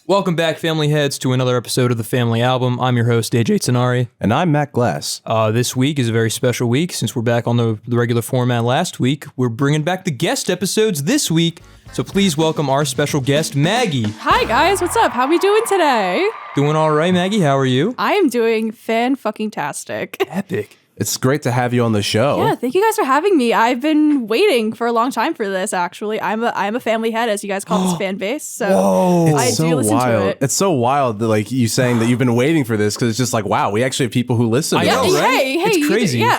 Welcome back, Family Heads, to another episode of The Family Album. I'm your host, AJ Tsanari. And I'm Matt Glass. This week is a very special week. Since we're back on the regular format last week, we're bringing back the guest episodes this week. So please welcome our special guest, Maggie. Hi, guys. What's up? How we doing today? Doing all right, Maggie. How are you? I am doing fan-fucking-tastic. Epic. It's great to have you on the show. Yeah, thank you guys for having me. I've been waiting for a long time for this, actually. I'm a family head, as you guys call this fan base, so Whoa, I do listen wild. to it. It's so wild that, like, you saying that you've been waiting for this, because it's just like, wow, we actually have people who listen to I know, this. right? Hey, It's crazy. Yeah.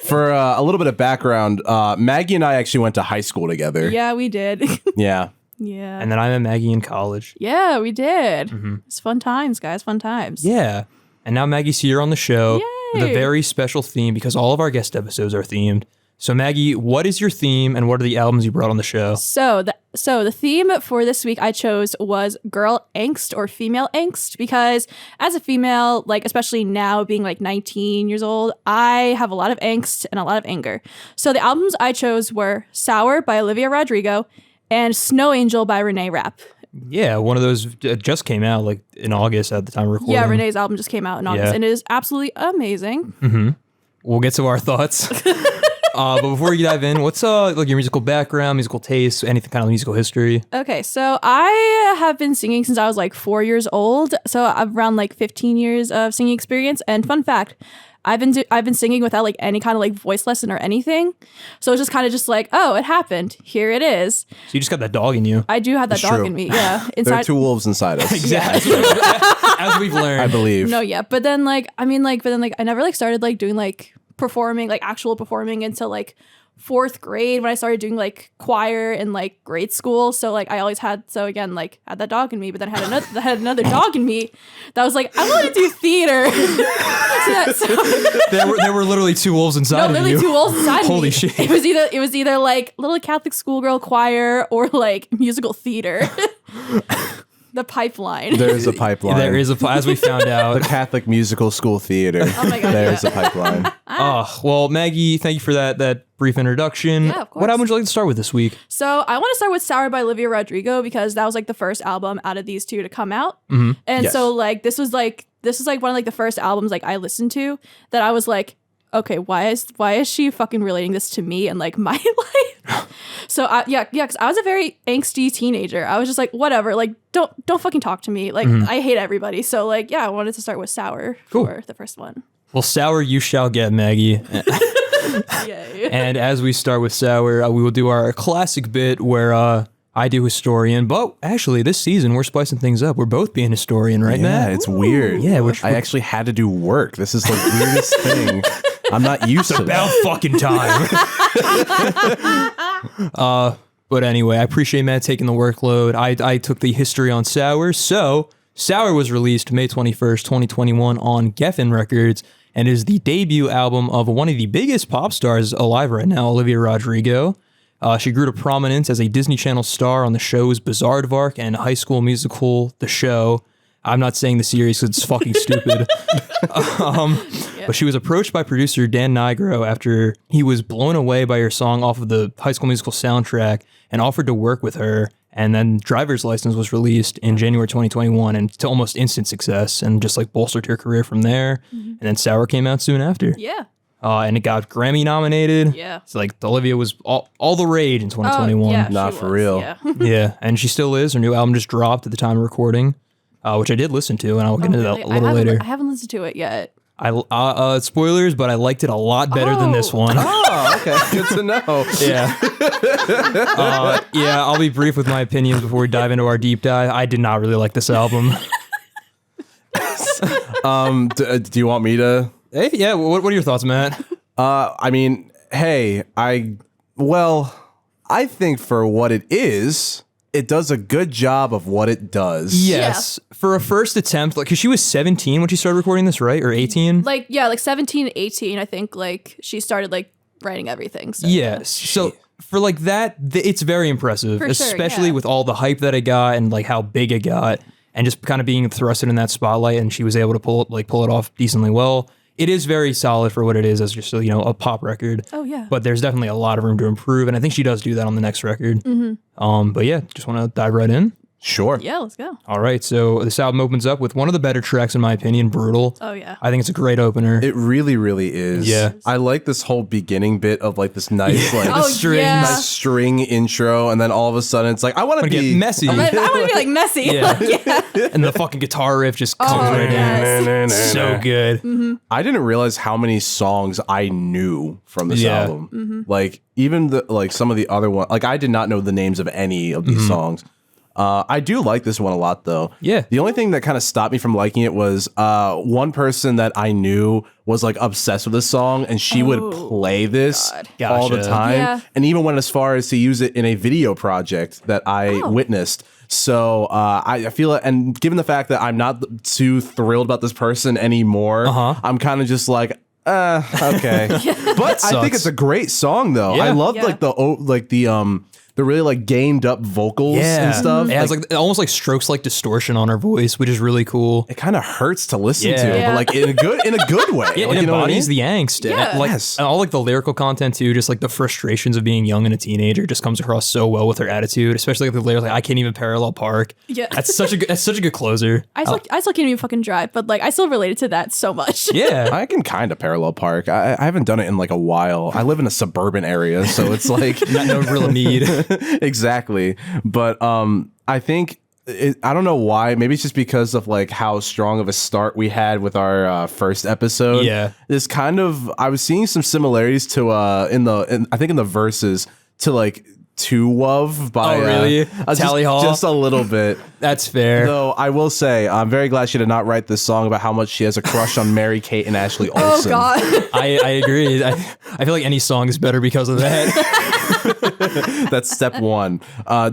For a little bit of background, Maggie and I actually went to high school together. Yeah, we did. Yeah. Yeah. And then I met Maggie in college. Yeah, we did. It's fun times, guys. Fun times. Yeah. And now Maggie's here on the show with a Yay. very special theme because all of our guest episodes are themed. So Maggie, what is your theme and what are the albums you brought on the show? So the theme for this week I chose was girl angst or female angst, because as a female, like especially now being like 19 years old, I have a lot of angst and a lot of anger. So the albums I chose were Sour by Olivia Rodrigo and Snow Angel by Reneé Rapp. Yeah, one of those just came out like in August at the time of recording. Yeah, Renee's album just came out in August Yeah. and it is absolutely amazing. We'll get to our thoughts. But before you dive in, what's like your musical background, musical taste, anything kind of musical history? Okay, so I have been singing since I was like 4 years old. So I've around like 15 years of singing experience. And fun fact, I've been singing without like any kind of like voice lesson or anything. So it's just kind of just like, oh, it happened. Here it is. So you just got that dog in you. I do have that It's dog true. in me. Yeah, There are two wolves inside us. Exactly. As we've learned. I believe. No, yeah, but then like I never like started like doing like performing, like actual performing until like fourth grade when I started doing like choir in like grade school. So like I always had had that dog in me, but then I had another dog in me that was like, I want to do theater. There were literally two wolves inside of you. Literally two wolves inside of me. Holy shit. It was either like little Catholic schoolgirl choir or like musical theater. The pipeline. There is a pipeline. There is as we found out. The Catholic Musical School Theater. Oh my God, There's yeah. a pipeline. Well, Maggie, thank you for that brief introduction. Yeah, of course. What album would you like to start with this week? So I want to start with Sour by Olivia Rodrigo because that was like the first album out of these two to come out. And Yes. so like this was like one of like the first albums like I listened to that I was like, okay, why is she fucking relating this to me and like my life? So because I was a very angsty teenager. I was just like, whatever, like don't fucking talk to me. Like I hate everybody. So like I wanted to start with Sour for the first one. Well, Sour you shall get, Maggie. Yay. And as we start with Sour, we will do our classic bit where I do historian. But actually, this season, we're spicing things up. We're both being historian, right, Yeah, Matt? it's weird. Yeah, I actually had to do work. This is the weirdest thing. I'm not used to About that. fucking time. But anyway, I appreciate Matt taking the workload. I took the history on Sour. So Sour was released May 21st, 2021 on Geffen Records and is the debut album of one of the biggest pop stars alive right now, Olivia Rodrigo. She grew to prominence as a Disney Channel star on the shows Bizarre Vark and High School Musical, The Show. I'm not saying the series because it's fucking stupid. But she was approached by producer Dan Nigro after he was blown away by her song off of the High School Musical soundtrack and offered to work with her. And then Driver's License was released in January 2021 and to almost instant success and just like bolstered her career from there. And then Sour came out soon after. Yeah. And it got Grammy nominated. Yeah. So like Olivia was all the rage in 2021. Yeah, Not she for was, real. Yeah. Yeah, and she still is. Her new album just dropped at the time of recording, which I did listen to, and I'll get into that a little later. I haven't listened to it yet. Spoilers, but I liked it a lot better than this one. Oh, okay. Good to know. Yeah. I'll be brief with my opinions before we dive into our deep dive. I did not really like this album. Do you want me to? Hey, yeah, what are your thoughts, Matt? I mean, hey, I think for what it is, it does a good job of what it does. Yes. For a first attempt, like, because she was 17 when she started recording this, right? Or 18? Like 17, 18, I think like she started like writing everything. So, Yes. So for like that, it's very impressive, For sure, especially yeah. with all the hype that it got and like how big it got and just kind of being thrusted in that spotlight. And she was able to pull it off decently well. It is very solid for what it is as just, a pop record. Oh, yeah. But there's definitely a lot of room to improve. And I think she does do that on the next record. But yeah, just want to dive right in. Sure. Yeah, let's go. All right, so this album opens up with one of the better tracks in my opinion, Brutal. Oh yeah. I think it's a great opener. It really, really is. Yeah. I like this whole beginning bit of like this nice, like Oh, strings. yeah. nice string intro, and then all of a sudden it's like I want to Get be messy. I want to be like messy. Yeah. Yeah. And the fucking guitar riff just comes right in. yes. So good. I didn't realize how many songs I knew from this Yeah. album. Like even the like some of the other ones, like I did not know the names of any of these songs. I do like this one a lot though. Yeah. The only thing that kind of stopped me from liking it was one person that I knew was like obsessed with this song, and she would play this God. all the Gotcha. time, Yeah. and even went as far as to use it in a video project that I witnessed. So I feel it, and given the fact that I'm not too thrilled about this person anymore, I'm kind of just like, okay. But I think Sucks. it's a great song though. Yeah. I love Yeah. the really like gained up vocals and stuff. It has like almost like strokes like distortion on her voice, which is really cool. It kind of hurts to listen Yeah. to, Yeah. but like in a good way. Yeah, Like, it you know what I embodies mean? the angst. Yeah. And, like, Yes. and all like the lyrical content too, just like the frustrations of being young and a teenager just comes across so well with her attitude, especially like the lyrics like I can't even parallel park. Yeah. That's such a good closer. I still can't even fucking drive, but like I still related to that so much. Yeah. I can kind of parallel park. I haven't done it in like a while. I live in a suburban area, so it's like No real need. exactly. But I think I don't know why. Maybe it's just because of like how strong of a start we had with our first episode. Yeah. This kind of I was seeing some similarities to I think in the verses to like To Wove by Oh, really? Tally Hall? just a little bit. That's fair. Though I will say I'm very glad she did not write this song about how much she has a crush on Mary Kate and Ashley Oh Olsen. god. I agree. I feel like any song is better because of that. That's step one.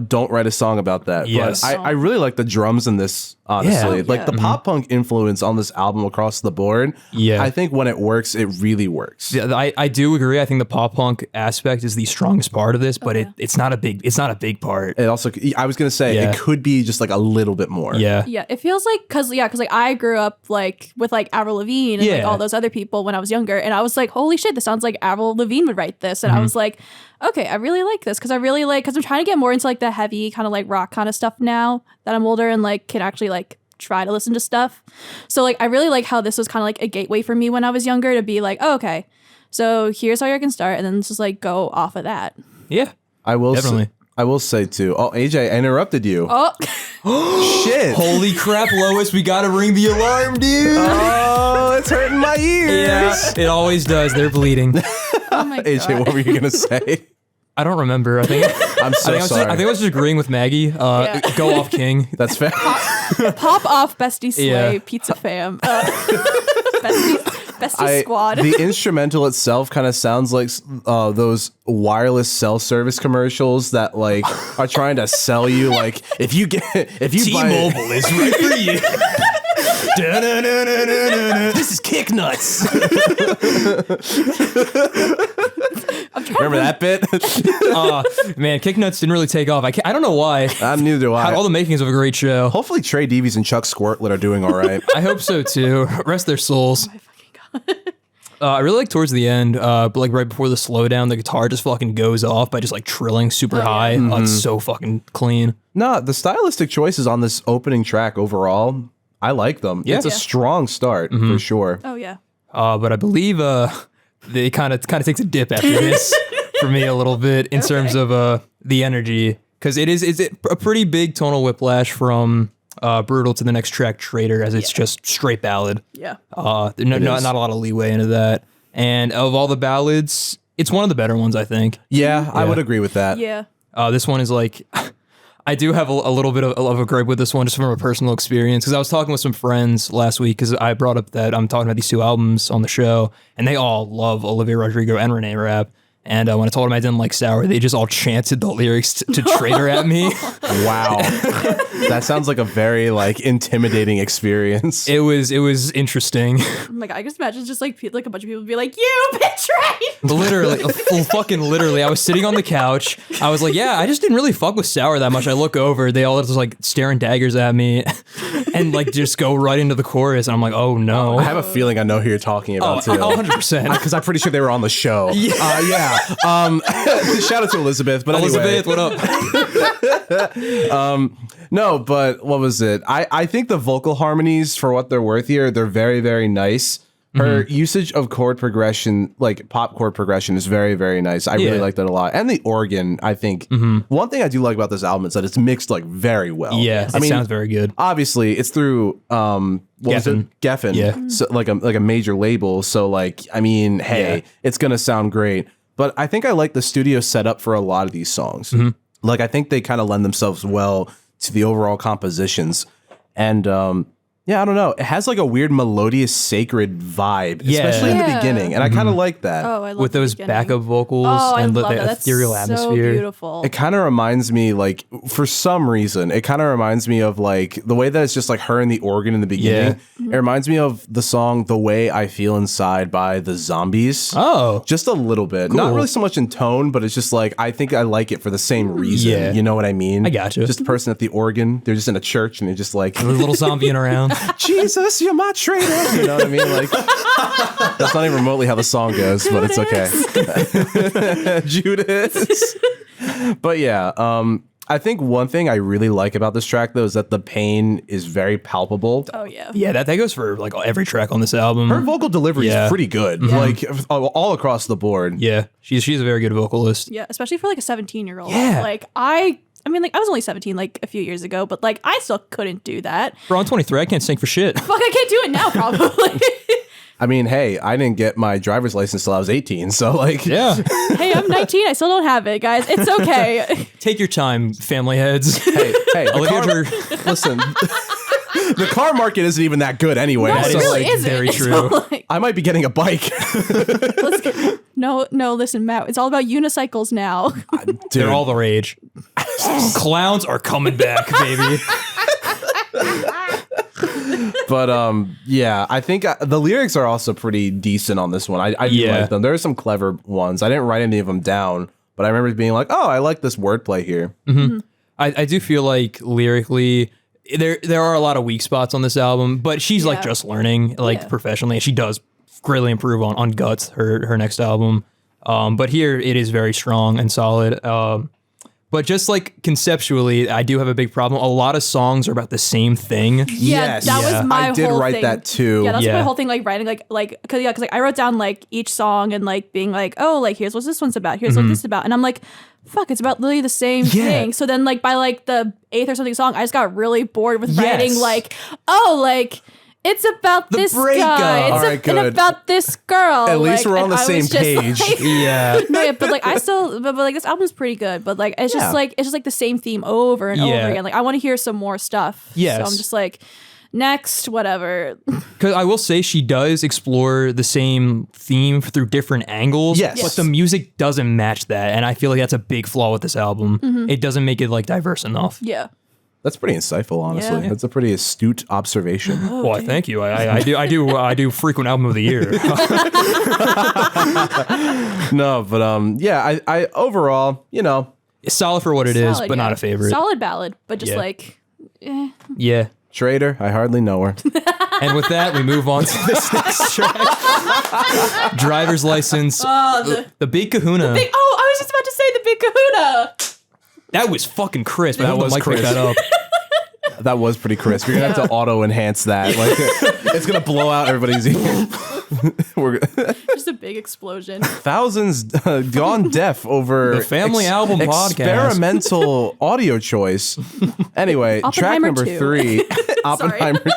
Don't write a song about that. Yes. But I really like the drums in this, honestly. Yeah. Like the pop punk influence on this album across the board. Yeah. I think when it works, it really works. Yeah, I do agree. I think the pop punk aspect is the strongest part of this, but it's not a big part. It also, I was going to say, Yeah. it could be just like a little bit more. Yeah. Yeah, it feels like because like I grew up like with like Avril Lavigne and like Yeah. all those other people when I was younger, and I was like, holy shit, this sounds like Avril Lavigne would write this, and I was like, okay, I really like this because I'm trying to get more into like the heavy kind of like rock kind of stuff now that I'm older and like can actually like try to listen to stuff. So like I really like how this was kind of like a gateway for me when I was younger to be like, oh, okay, so here's how you can start, and then just like go off of that. Yeah. I will Definitely. I will say too. Oh, AJ, I interrupted you. Oh, Shit. Holy crap, Lois, we gotta ring the alarm, dude. Oh, it's hurting my ears. Yeah, it always does. They're bleeding. oh my AJ, god. what were you going to say? I don't remember. I think I'm so sorry. I think I was just agreeing with Maggie. Go off, King. That's fair. Pop off, Bestie Slay, Yeah. Pizza Fam, Bestie Squad. The instrumental itself kind of sounds like those wireless cell service commercials that like are trying to sell you like if you buy T-Mobile is right for you. This is Kick Nuts. Remember that bit? Man, Kick Nuts didn't really take off. I don't know why. Neither do Had I. all the makings of a great show. Hopefully Trey Davies and Chuck Squirtlet are doing all right. I hope so too. Rest their souls. Oh my fucking god. I really like towards the end, but like right before the slowdown, the guitar just fucking goes off by just like trilling super high. Oh, it's so fucking clean. No, the stylistic choices on this opening track overall, I like them. Yeah. It's a Yeah. strong start for sure. Oh yeah. But I believe they kind of takes a dip after this for me a little bit in terms of the energy, because it's a pretty big tonal whiplash from Brutal to the next track, Traitor, as it's just straight ballad. Yeah. Not a lot of leeway into that. And of all the ballads, it's one of the better ones, I think. Yeah, I would agree with that. Yeah. This one is like, I do have a little bit of a gripe with this one just from a personal experience, because I was talking with some friends last week because I brought up that I'm talking about these two albums on the show, and they all love Olivia Rodrigo and Reneé Rapp. And when I told them I didn't like Sour, they just all chanted the lyrics to Traitor at me. Wow. That sounds like a very like intimidating experience. It was interesting. Oh my god. I just imagine just like a bunch of people be like, "You betrayed." Literally, fucking literally. I was sitting on the couch. I was like, yeah, I just didn't really fuck with Sour that much. I look over, they all just like staring daggers at me and like just go right into the chorus. And I'm like, oh no. I have a feeling I know who you're talking about too. 100%. Because I'm pretty sure they were on the show. Yeah. Shout out to Elizabeth. But Elizabeth, anyway, what up? No, but what was it? I think the vocal harmonies, for what they're worth here, they're very, very nice. Her usage of chord progression, like pop chord progression, is very, very nice. I really like that a lot. And the organ, I think. One thing I do like about this album is that it's mixed like very well. Yeah, it sounds very good. Obviously, it's through Geffen. Yeah. So like a major label. So like, I mean, hey, it's gonna sound great. But I think I like the studio setup for a lot of these songs. Like, I think they kind of lend themselves well to the overall compositions. And yeah, I don't know. It has like a weird melodious, sacred vibe, especially in the beginning. And I kind of like that. Oh, I love With the those beginning. backup vocals and the ethereal That's atmosphere. So beautiful. It kind of reminds me, like, for some reason, it kind of reminds me of like the way that it's just like her and the organ in the beginning. It reminds me of the song "The Way I Feel Inside" by the Zombies. Oh, Just a little bit. Cool. Not really so much in tone, but it's just like, I think I like it for the same reason. Yeah. You know what I mean? I gotcha. Just a person at the organ. They're just in a church and they're just like, there's a little zombieing around. Jesus, you're my traitor. You know what I mean? Like, that's not even remotely how the song goes, but it's okay. Judas. But yeah, I think one thing I really like about this track, though, is that the pain is very palpable. Oh yeah. Yeah, that goes for like every track on this album. Her vocal delivery Yeah. is pretty good, like all across the board. Yeah, she's a very good vocalist. Yeah, especially for like a 17-year-old. Yeah. Like I mean, like I was only 17 like a few years ago, but like I still couldn't do that. Bro, I'm 23. I can't sing for shit. Fuck, I can't do it now probably. I mean, hey, I didn't get my driver's license till I was 18, so like, Yeah. Hey, I'm 19. I still don't have it, guys. It's okay. Take your time, family heads. hey, Olivia, listen. The car market isn't even that good anyway. No, it so really like, isn't. very So, true. like, I might be getting a bike. no, listen, Matt. It's all about unicycles now. Dude, they're all the rage. Clowns are coming back, baby. But yeah, I think the lyrics are also pretty decent on this one. I do like them. There are some clever ones. I didn't write any of them down, but I remember being like, oh, I like this wordplay here. I do feel like lyrically there are a lot of weak spots on this album, but she's like just learning like professionally. She does greatly improve on Guts, her next album. But here it is very strong and solid. But just like conceptually, I do have a big problem. A lot of songs are about the same thing. Yeah, Yes. that was my I did whole write thing. that too. Yeah, that's Yeah. my whole thing. Like writing, because like I wrote down like each song and like being like, oh, like here's what this one's about. Here's what this is about, and I'm like, fuck, it's about literally the same thing. So then like by like the 8th or something song, I just got really bored with writing like, oh, like. It's about this breakup. guy. It's All right, and good. about this girl. At least we're on the and I same was just page. like- Yeah. no, yeah, but like I still, but like this album's pretty good. But like it's just like the same theme over and over again. Like I want to hear some more stuff. Yes. So I'm just like, next, whatever. Because I will say she does explore the same theme through different angles. Yes. But the music doesn't match that. And I feel like that's a big flaw with this album. It doesn't make it like diverse enough. Yeah. That's pretty insightful, honestly. Yeah. That's a pretty astute observation. Well, thank you. I do frequent album of the year. No, but yeah, I overall, you know, It's solid for what it is, Solid, but yeah. not a favorite. Solid ballad, but just Yeah. like, Yeah. Traitor, I hardly know her. And with that, we move on to this next track. Driver's license. The Big Kahuna. I was just about to say the Big Kahuna. That was fucking crisp. That was Mike picked crisp. that up. That was pretty crisp. You're gonna have to auto enhance that. Like, it's gonna blow out everybody's ear. We're Just a big explosion. thousands gone deaf over The Family Album Podcast. experimental audio choice. Anyway, track Oppenheimer number 2. 3, Oppenheimer 2.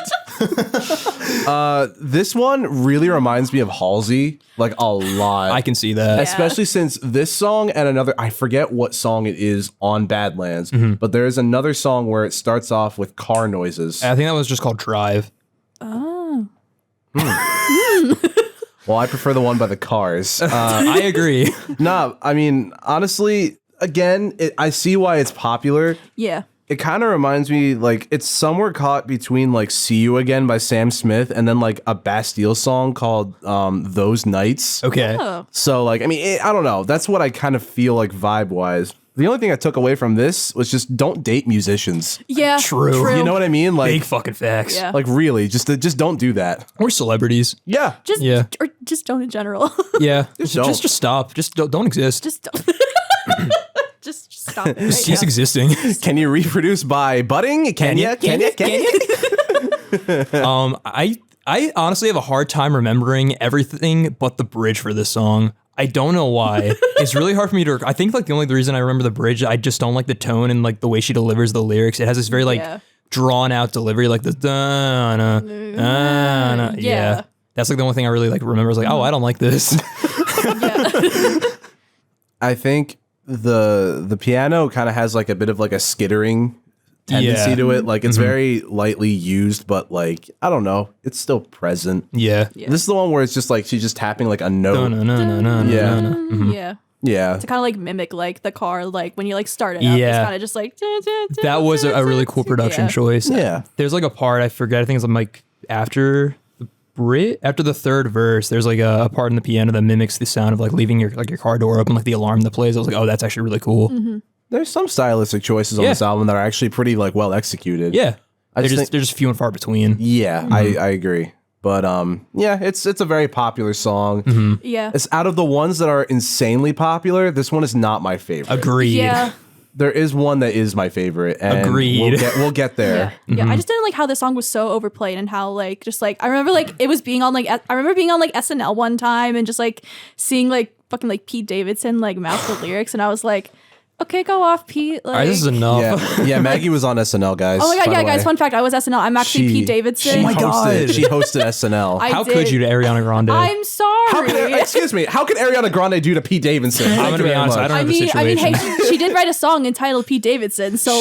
This one really reminds me of Halsey, like a lot. I can see that. Especially since this song and another, I forget what song it is on Badlands, but there is another song where it starts off with car noises. I think that was just called Drive. Well, I prefer the one by the cars. I agree. No, I mean, honestly, again, I see why it's popular. Yeah. It kind of reminds me, like, it's somewhere caught between, like, See You Again by Sam Smith and then, like, a Bastille song called Those Nights. Okay. Oh. So, like, I mean, I don't know. That's what I kind of feel like vibe-wise. The only thing I took away from this was just don't date musicians. Yeah. True. You know what I mean? Like, Big fucking facts. Yeah. like really, just don't do that. Or celebrities. Yeah. Just Yeah. or just don't in general. Yeah. don't. Just stop. Just don't exist. just don't. just stop it. Right Cease now. existing. Can you reproduce by budding? Can you? I honestly have a hard time remembering everything but the bridge for this song. I don't know why. It's really hard for me to. I think like the only reason I remember the bridge, I just don't like the tone and like the way she delivers the lyrics. It has this very like drawn out delivery, like the yeah. That's like the only thing I really like remember. Is like, oh, I don't like this. I think the piano kind of has like a bit of like a skittering tendency to it. Like it's very lightly used, but like I don't know, it's still present. Yeah. This is the one where it's just like she's just tapping like a note. Yeah. To kind of like mimic like the car, like when you like start it up, it's kind of just like that was a really cool production choice. Yeah. There's like a part I forget. I think it's like after the third verse, there's like a part in the piano that mimics the sound of like leaving your car door open, like the alarm that plays. I was like, oh, that's actually really cool. There's some stylistic choices on this album that are actually pretty like well executed. Yeah. They're just few and far between. Yeah, I agree. But yeah, it's a very popular song. Yeah. It's out of the ones that are insanely popular, this one is not my favorite. Agreed. Yeah. There is one that is my favorite. And Agreed. We'll get there. Yeah, I just didn't like how the song was so overplayed and how like just like I remember like it was being on like I remember being on like SNL one time and just like seeing like fucking like Pete Davidson like mouth the lyrics and I was like, okay, go off, Pete. Like, All right, this is enough. Yeah, Maggie was on SNL, guys. oh my god, by yeah, the guys. way. Fun fact: I was SNL. I'm actually Pete Davidson. She hosted SNL. I How did. could you to Ariana Grande? I'm sorry. Excuse me. How could Ariana Grande do to Pete Davidson? I'm gonna be honest. I don't know the situation. hey, she did write a song entitled Pete Davidson. So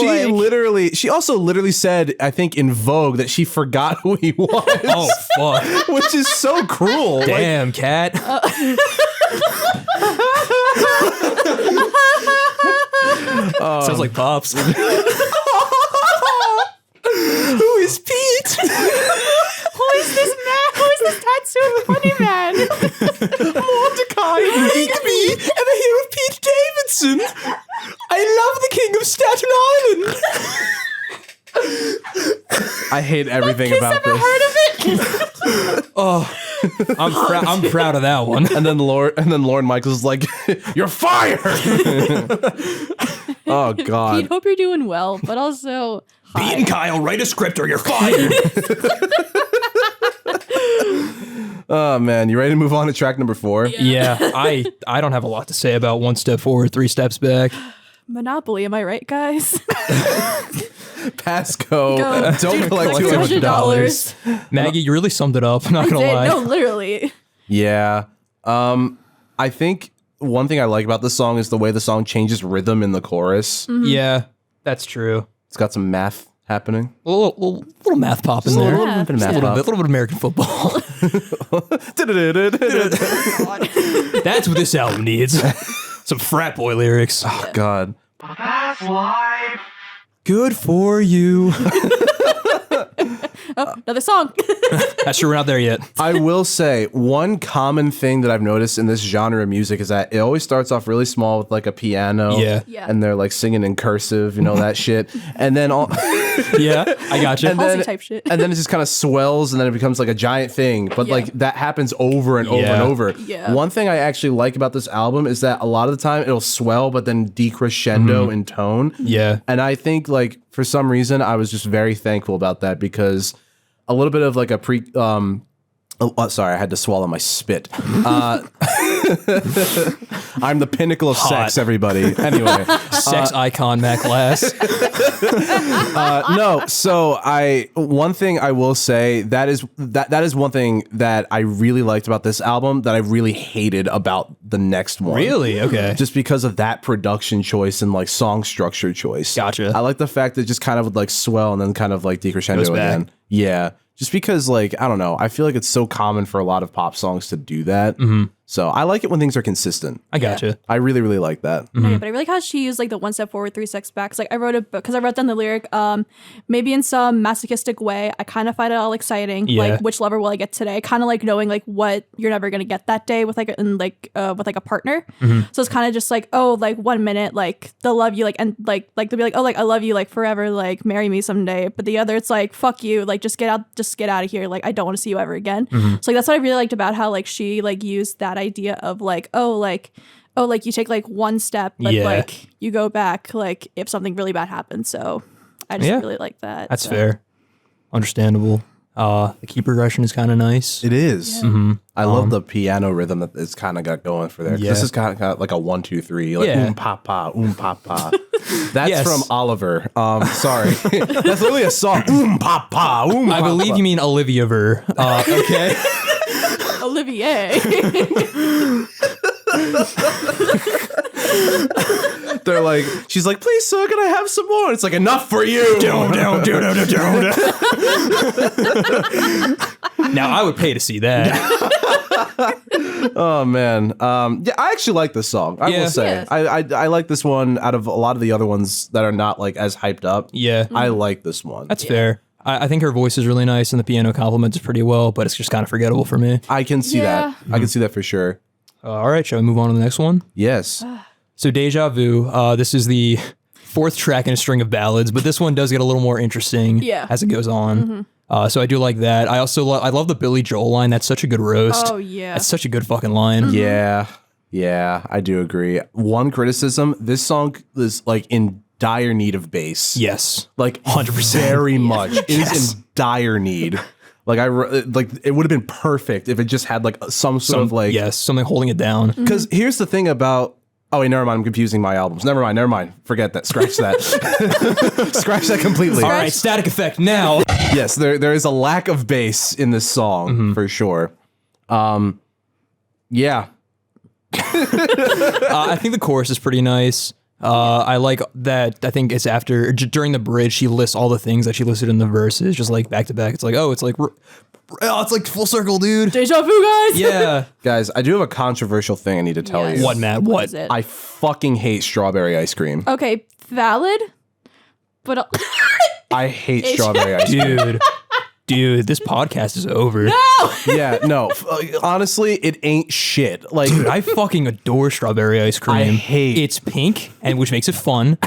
She also literally said, I think in Vogue, that she forgot who he was. Oh fuck! Which is so cruel. Damn, cat. Sounds like Pops. Who is Pete? who is this man? Who is this tattooed funny man? Mordecai, Rigby, and the hero Pete Davidson. I love the King of Staten Island. I hate everything about this. Heard of it? I'm proud of that one. And then Lauren Michaels is like, "You're fired." Oh God. Pete, hope you're doing well, but also Pete and Kyle, write a script or you're fired. Oh man, you ready to move on to track number 4? Yeah, I don't have a lot to say about one step forward, 3 steps back. Monopoly. Am I right, guys? Passco. Go. Don't collect $200. Maggie, you really summed it up. Not gonna lie. No, literally. Yeah. I think one thing I like about this song is the way the song changes rhythm in the chorus. Yeah, that's true. It's got some math happening. A little math pop in A there. little bit of math. A little bit of American football. That's what this album needs. Some frat boy lyrics. Oh God. That's life. Good for you. Oh, another song. Not sure we're not there yet. I will say one common thing that I've noticed in this genre of music is that it always starts off really small with like a piano. Yeah. And they're like singing in cursive, you know, that shit. And then all Yeah, I gotcha. Halsey type shit. and then it just kind of swells and then it becomes like a giant thing. But like that happens over and over and over. Yeah. One thing I actually like about this album is that a lot of the time it'll swell but then decrescendo in tone. Yeah. And I think like for some reason I was just very thankful about that because a little bit of like a sorry, I had to swallow my spit. I'm the pinnacle of sex, everybody. Anyway. Sex icon, Matt Glass. No, so one thing I will say that is one thing that I really liked about this album that I really hated about the next one. Really? Okay. Just because of that production choice and like song structure choice. Gotcha. I like the fact that it just kind of would like swell and then kind of like decrescendo Goes back. again. Yeah. Just because like, I don't know, I feel like it's so common for a lot of pop songs to do that. So I like it when things are consistent. I gotcha. I really, really like that. No, yeah, but I really like how she used like the 1 step forward, 3 steps back. 'Cause, like I wrote a book because I wrote down the lyric, maybe in some masochistic way, I kind of find it all exciting. Yeah. Like which lover will I get today? Kind of like knowing like what you're never gonna get that day with like a partner. So it's kind of just like, oh, like 1 minute, like they'll love you, like and like they'll be like, oh, like I love you, like forever, like marry me someday. But the other, it's like, fuck you, like just get out of here, like I don't want to see you ever again. So like that's what I really liked about how like she like used that idea of like, oh, like oh, like you take like one step, but Yeah. like you go back, like if something really bad happens. So I just Yeah. really like that. That's so. fair. Understandable. The key progression is kind of nice. It is. I love the piano rhythm that it's kind of got going for there. 'Cause Yeah. This is kind of got like a 1, 2, 3, like Yeah. pa pa, pa pa. That's Yes. from Oliver. Sorry, that's literally a song. Pa pa, I believe you mean Olivia Ver. Okay. Olivier. They're like, she's like, please, sir, can I have some more? It's like, enough for you. Now I would pay to see that. Oh man, yeah, I actually like this song. I Yeah. will say, Yes. I like this one out of a lot of the other ones that are not like as hyped up. Yeah. I like this one. That's fair. I think her voice is really nice and the piano complements it pretty well, but it's just kind of forgettable for me. I can see Yeah. that. I can see that for sure. All right, shall we move on to the next one? Yes. So Deja Vu, this is the fourth track in a string of ballads, but this one does get a little more interesting Yeah. as it goes on. So I do like that. I also I love the Billy Joel line. That's such a good roast. Oh yeah. That's such a good fucking line. Yeah. Yeah, I do agree. One criticism, this song is like in dire need of bass. Yes. Like 100%. very much. It Yes. is in dire need. Like like it would have been perfect if it just had like some sort of like yes, something holding it down. Because here's the thing about. Oh wait, never mind. I'm confusing my albums. Never mind. Forget that. Scratch that. Scratch that completely. All right, static effect now. Yes, there is a lack of bass in this song for sure. Yeah. I think the chorus is pretty nice. I like that. I think it's after during the bridge, she lists all the things that she listed in the verses, just like back to back. It's like, oh, it's like full circle, dude. Deja vu, guys. Yeah. Guys, I do have a controversial thing I need to tell Yes. you. What, Matt? What What? is it? I fucking hate strawberry ice cream. Okay, valid, but I hate strawberry ice cream. Dude, this podcast is over. Yeah, no. Honestly, it ain't shit. Like, Dude, I fucking adore strawberry ice cream. I hate- It's pink, and which makes it fun.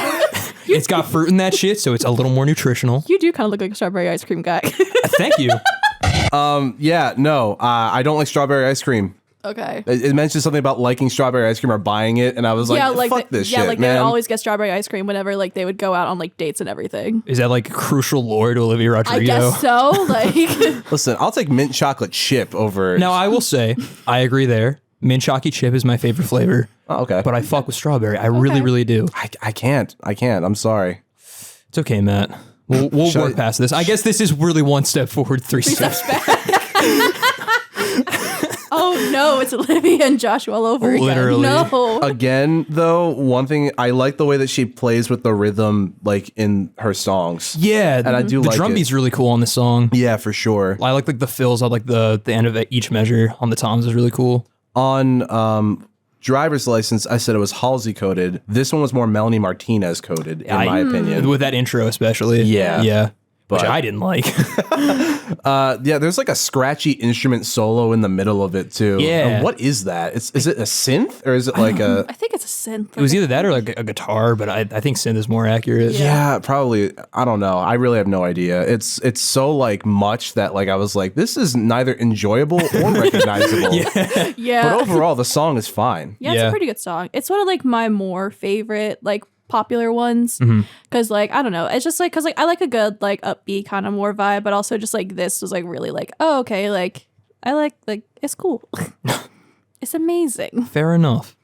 It's got fruit in that shit, so it's a little more nutritional. you do kind of look like a strawberry ice cream guy. Thank you. yeah, no. I don't like strawberry ice cream. Okay. It mentioned something about liking strawberry ice cream or buying it, and I was like, fuck this shit, like man. they would always get strawberry ice cream whenever like they would go out on like dates and everything. Is that like crucial lore to Olivia I Rodrigo? guess so. Like, Listen, I'll take mint chocolate chip over. Now, I will say, I agree there. Mint chalky chip is my favorite flavor, Oh, okay. but I fuck with strawberry. I really, really do. I can't. I'm sorry. It's okay, Matt. We'll work past this. I guess this is really one step forward, three steps back. oh no, it's Olivia and Joshua all over again. Literally. No. Again, though, one thing I like the way that she plays with the rhythm, like in her songs. Yeah, And I do the like drum it. beat's really cool on this song. Yeah, for sure. I like the fills. I like the end of each measure on the toms is really cool. On driver's license, I said it was Halsey coded. This one was more Melanie Martinez coded, in my opinion. With that intro especially. Yeah. Yeah. But- Which I didn't like. Yeah, there's like a scratchy instrument solo in the middle of it too. Yeah. What is that? Is it a synth or is it like a? I think it's a synth. It was either that or like a guitar, but I think synth is more accurate. Yeah, probably. I don't know. I really have no idea. It's so like much that like I was like, this is neither enjoyable or recognizable. yeah. But overall, the song is fine. Yeah, it's Yeah. a pretty good song. It's one of like my more favorite like popular ones because like I don't know, it's just like because like I like a good like upbeat kind of more vibe, but also just like this was like really like oh okay like I like it's cool. It's amazing. Fair enough.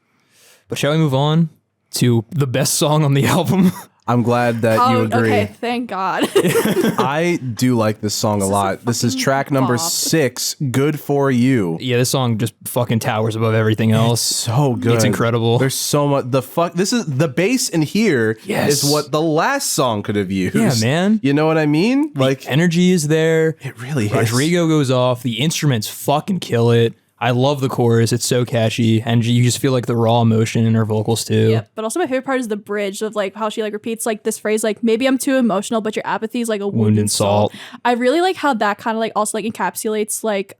But shall we move on to the best song on the album? I'm glad that you agree. Okay, thank God. I do like this song a lot. This is fucking track number bop. 6, Good For You. Yeah, this song just fucking towers above everything else. So good. It's incredible. There's so much. This is the bass in here Yes. is what the last song could have used. Yeah, man. You know what I mean? Like, Energy is there. it really is. Rodrigo goes off. The instruments fucking kill it. I love the chorus. It's so catchy. And you just feel like the raw emotion in her vocals too. Yeah, but also my favorite part is the bridge of like how she like repeats like this phrase like maybe I'm too emotional, but your apathy is like a wound in salt. I really like how that kind of like also like encapsulates like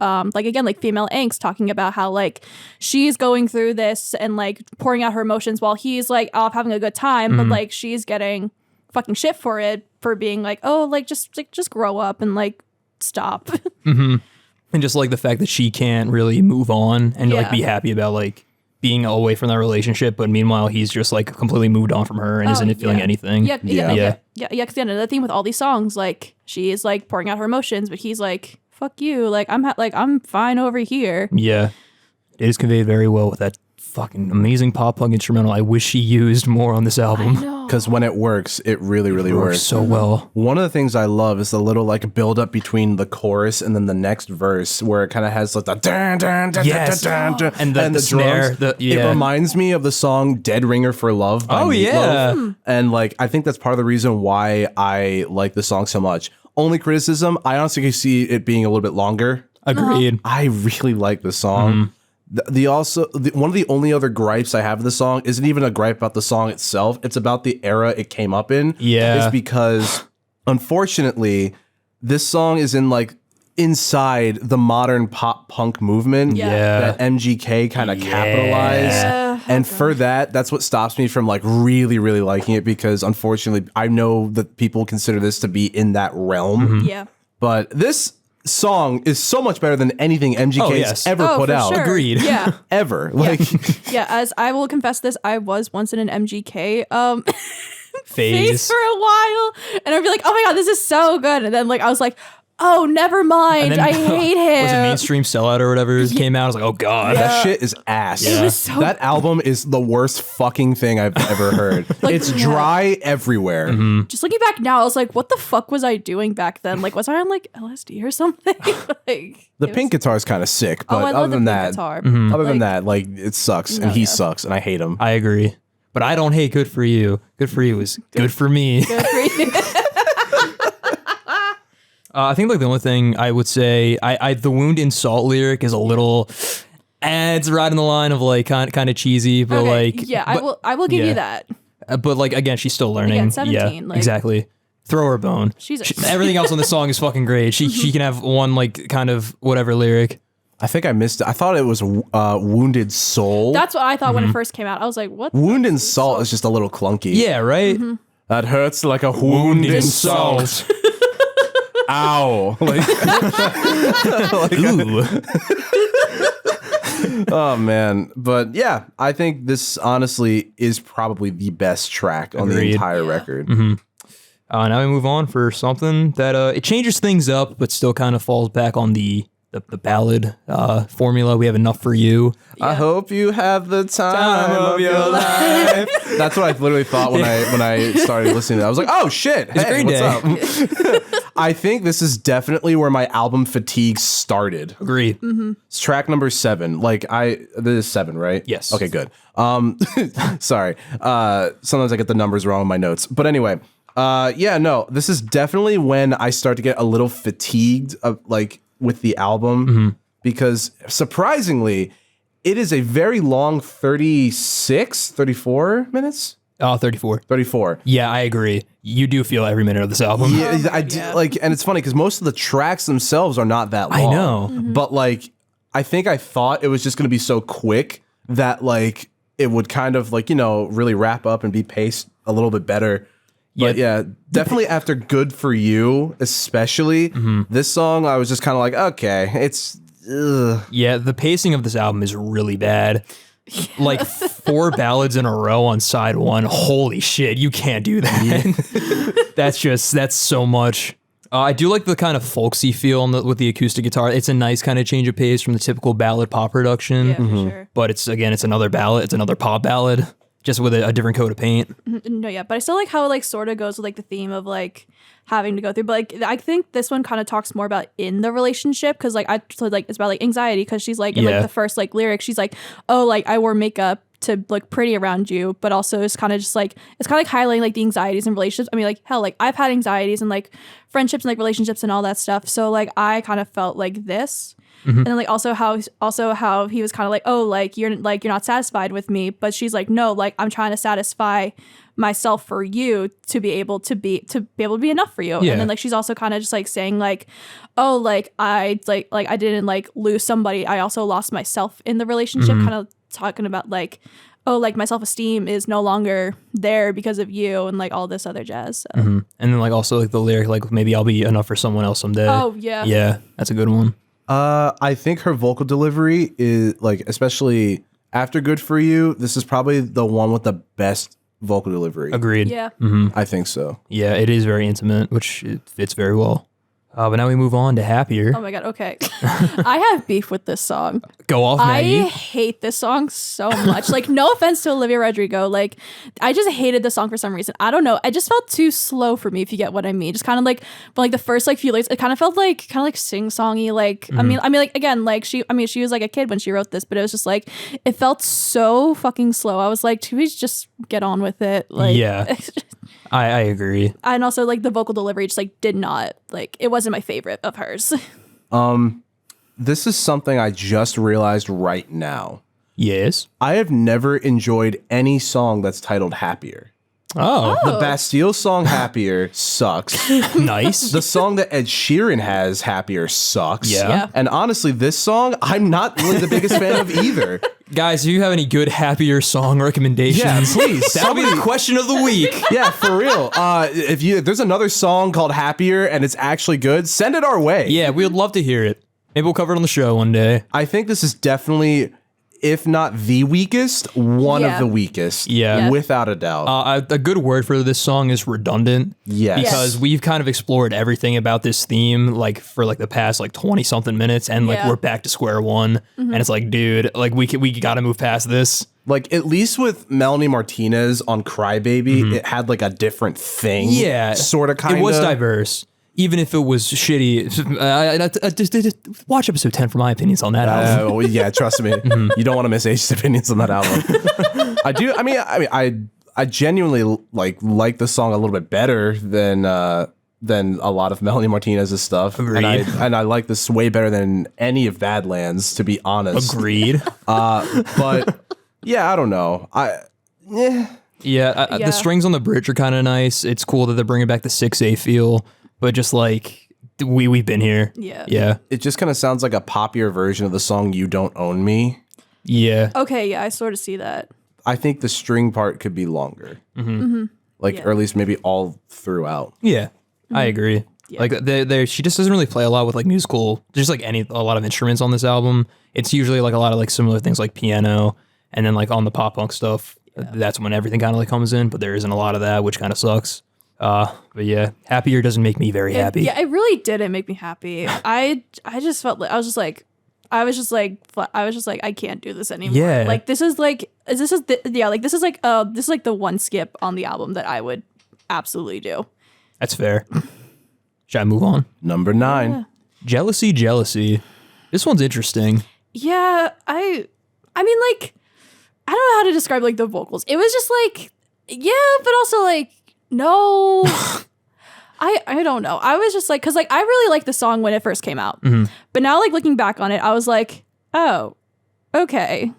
again like female angst, talking about how like she's going through this and like pouring out her emotions while he's like off having a good time, but like she's getting fucking shit for it for being like oh like just grow up and like stop. And just like the fact that she can't really move on and like Yeah. be happy about like being away from that relationship, but meanwhile he's just like completely moved on from her and isn't feeling anything. Yeah. Because the thing with all these songs, like she is like pouring out her emotions, but he's like, "Fuck you!" Like I'm fine over here. Yeah, it is conveyed very well with that fucking amazing pop punk instrumental. I wish she used more on this album. Because when it works, it really, really works. So well. One of the things I love is the little like build up between the chorus and then the next verse where it kind of has like the dun, dun, dun, Yes. dun, dun, dun, And the snare, drums. yeah. It reminds me of the song Dead Ringer for Love by Oh, Meatloaf. yeah. And like I think that's part of the reason why I like the song so much. Only criticism, I honestly can see it being a little bit longer. Agreed. I really like the song. One of the only other gripes I have of the song isn't even a gripe about the song itself. It's about the era it came up in. Yeah. It's because unfortunately, this song is in like inside the modern pop punk movement that MGK kind of capitalized. And for that's what stops me from like really, really liking it because unfortunately I know that people consider this to be in that realm. Yeah. But this song is so much better than anything MGK's ever put for out. sure. Agreed. Yeah. Ever. Like Yeah, as I will confess this, I was once in an MGK Phase. for a while, and I'd be like, "Oh my god, this is so good," and then like I was like, "Oh, never mind, And then- I hate him." Was it Mainstream Sellout or whatever came out? I was like, oh god. that shit is ass. It was so that album is the worst fucking thing I've ever heard. It's dry everywhere. Just looking back now, I was like, "What the fuck was I doing back then? Like, was I on like LSD or something?" Like The pink guitar is kind of sick, but I love other the than pink that, guitar. other than that, like it sucks, and he sucks, and I hate him. I agree. But I don't hate Good For You. Good For You is good for me. Good for you. I think like the only thing I would say, the wound insult lyric is a little, it's right in the line of like kind of cheesy, but Okay, like yeah, but, I will give yeah. you that. But like again, she's still learning. Again, 17, yeah, like- exactly. Throw her a bone. Everything else on the song is fucking great. She can have one like kind of whatever lyric. I think I missed it. I thought it was Wounded Soul. That's what I thought when it first came out. I was like, "What?" Wounded Salt is just a little clunky. Yeah, right. That hurts like a wound in salt. Ow. Like, Ooh. oh man. But yeah, I think this honestly is probably the best track on the Agreed. entire record. Now we move on for something that it changes things up, but still kind of falls back on the ballad formula. We have Enough For You. I hope you have the time of your life. That's what I literally thought when I started listening to it. I was like, oh shit, hey, Green what's Day. up? I think this is definitely where my album fatigue started. Agreed. It's track number 7. Like this is 7, right? Yes. Okay, good. Sorry. Sometimes I get the numbers wrong in my notes. But anyway, this is definitely when I start to get a little fatigued with the album because surprisingly, it is a very long 34 minutes. 34. 34. Yeah, I agree. You do feel every minute of this album. Yeah, I do, and it's funny because most of the tracks themselves are not that long. I know. But like, I think I thought it was just going to be so quick that like it would kind of like, really wrap up and be paced a little bit better. But yeah, definitely after Good For You, especially this song, I was just kind of like, okay, it's. Ugh. Yeah, the pacing of this album is really bad. Like 4 ballads in a row on side 1. Holy shit, you can't do that. That's so much. I do like the kind of folksy feel with the acoustic guitar. It's a nice kind of change of pace from the typical ballad pop production. Yeah, for sure. But it's another ballad. It's another pop ballad, just with a different coat of paint. No, yeah, but I still like how it like sort of goes with like the theme of like having to go through. But like I think this one kind of talks more about in the relationship because like it's about like anxiety because she's like in like the first like lyric she's like, oh, like I wore makeup to look pretty around you, but also it's kind of just like it's kind of like highlighting like the anxieties in relationships. I mean, like hell, like I've had anxieties and like friendships and like relationships and all that stuff. So like I kind of felt like this. And then like also how he was kind of like, oh, like you're not satisfied with me, but she's like, no, like I'm trying to satisfy myself for you to be able to be enough for you. Yeah. And then like she's also kind of just like saying like, oh, like I didn't like lose somebody, I also lost myself in the relationship, kind of talking about like, oh, like my self-esteem is no longer there because of you and like all this other jazz. So. And then like also like the lyric like maybe I'll be enough for someone else someday. Oh yeah. Yeah, that's a good one. I think her vocal delivery is like, especially After Good For You, this is probably the one with the best vocal delivery. Agreed. Yeah. I think so. Yeah, it is very intimate, which it fits very well. But now we move on to Happier. Oh my god, okay. I have beef with this song. Go off, I Maggie. hate this song so much. Like, no offense to Olivia Rodrigo. Like, I just hated the song for some reason. I don't know. It just felt too slow for me, if you get what I mean. Just kind of like, but like the first like few lyrics, it kind of felt like sing-songy. Like, I mean, like again, like she was like a kid when she wrote this, but it was just like, it felt so fucking slow. I was like, can we just get on with it? Like, Yeah. I agree. And also like the vocal delivery just like did not, like, it wasn't my favorite of hers. This is something I just realized right now. Yes. I have never enjoyed any song that's titled Happier. Oh, The Bastille song Happier sucks. nice. The song that Ed Sheeran has, Happier, sucks. Yeah. And honestly, this song, I'm not really the biggest fan of either. Guys, do you have any good Happier song recommendations? Yeah, please. That'll be the question of the week. Yeah, for real. If there's another song called Happier and it's actually good, send it our way. Yeah, we would love to hear it. Maybe we'll cover it on the show one day. I think this is definitely, if not the weakest, one Yeah. of the weakest. Yeah. Without a doubt. A good word for this song is redundant. Yes. Because we've kind of explored everything about this theme, like for like the past like 20 something minutes, and like Yeah. we're back to square one. And it's like, dude, like we got to move past this. Like, at least with Melanie Martinez on Crybaby, it had like a different thing. Yeah, Sort of, kind of. It was diverse, even if it was shitty. Just watch episode 10 for my opinions on that album. Well, yeah, trust me. You don't want to miss H's opinions on that album. I do. I mean, I genuinely like the song a little bit better than a lot of Melanie Martinez's stuff. Agreed. And I like this way better than any of Badlands, to be honest. Agreed. But yeah, I don't know. The strings on the bridge are kind of nice. It's cool that they're bringing back the 6A feel, but just like we've been here. Yeah. It just kind of sounds like a poppier version of the song "You Don't Own Me." Yeah. Okay, yeah, I sort of see that. I think the string part could be longer, or at least maybe all throughout. Yeah. I agree. Yeah. Like she just doesn't really play a lot with like musical, just like a lot of instruments on this album. It's usually like a lot of like similar things like piano, and then like on the pop punk stuff, that's when everything kind of like comes in. But there isn't a lot of that, which kind of sucks. But yeah, Happier doesn't make me very happy. Yeah, it really didn't make me happy. I just felt like I was just like I can't do this anymore. Yeah. Like this is like the one skip on the album that I would absolutely do. That's fair. Should I move on? Number 9. Jealousy. This one's interesting. Yeah, I mean, like, I don't know how to describe like the vocals. It was just like, yeah, but also like, no. I don't know. I was just like, because like I really liked the song when it first came out, but now like looking back on it, I was like, oh, okay,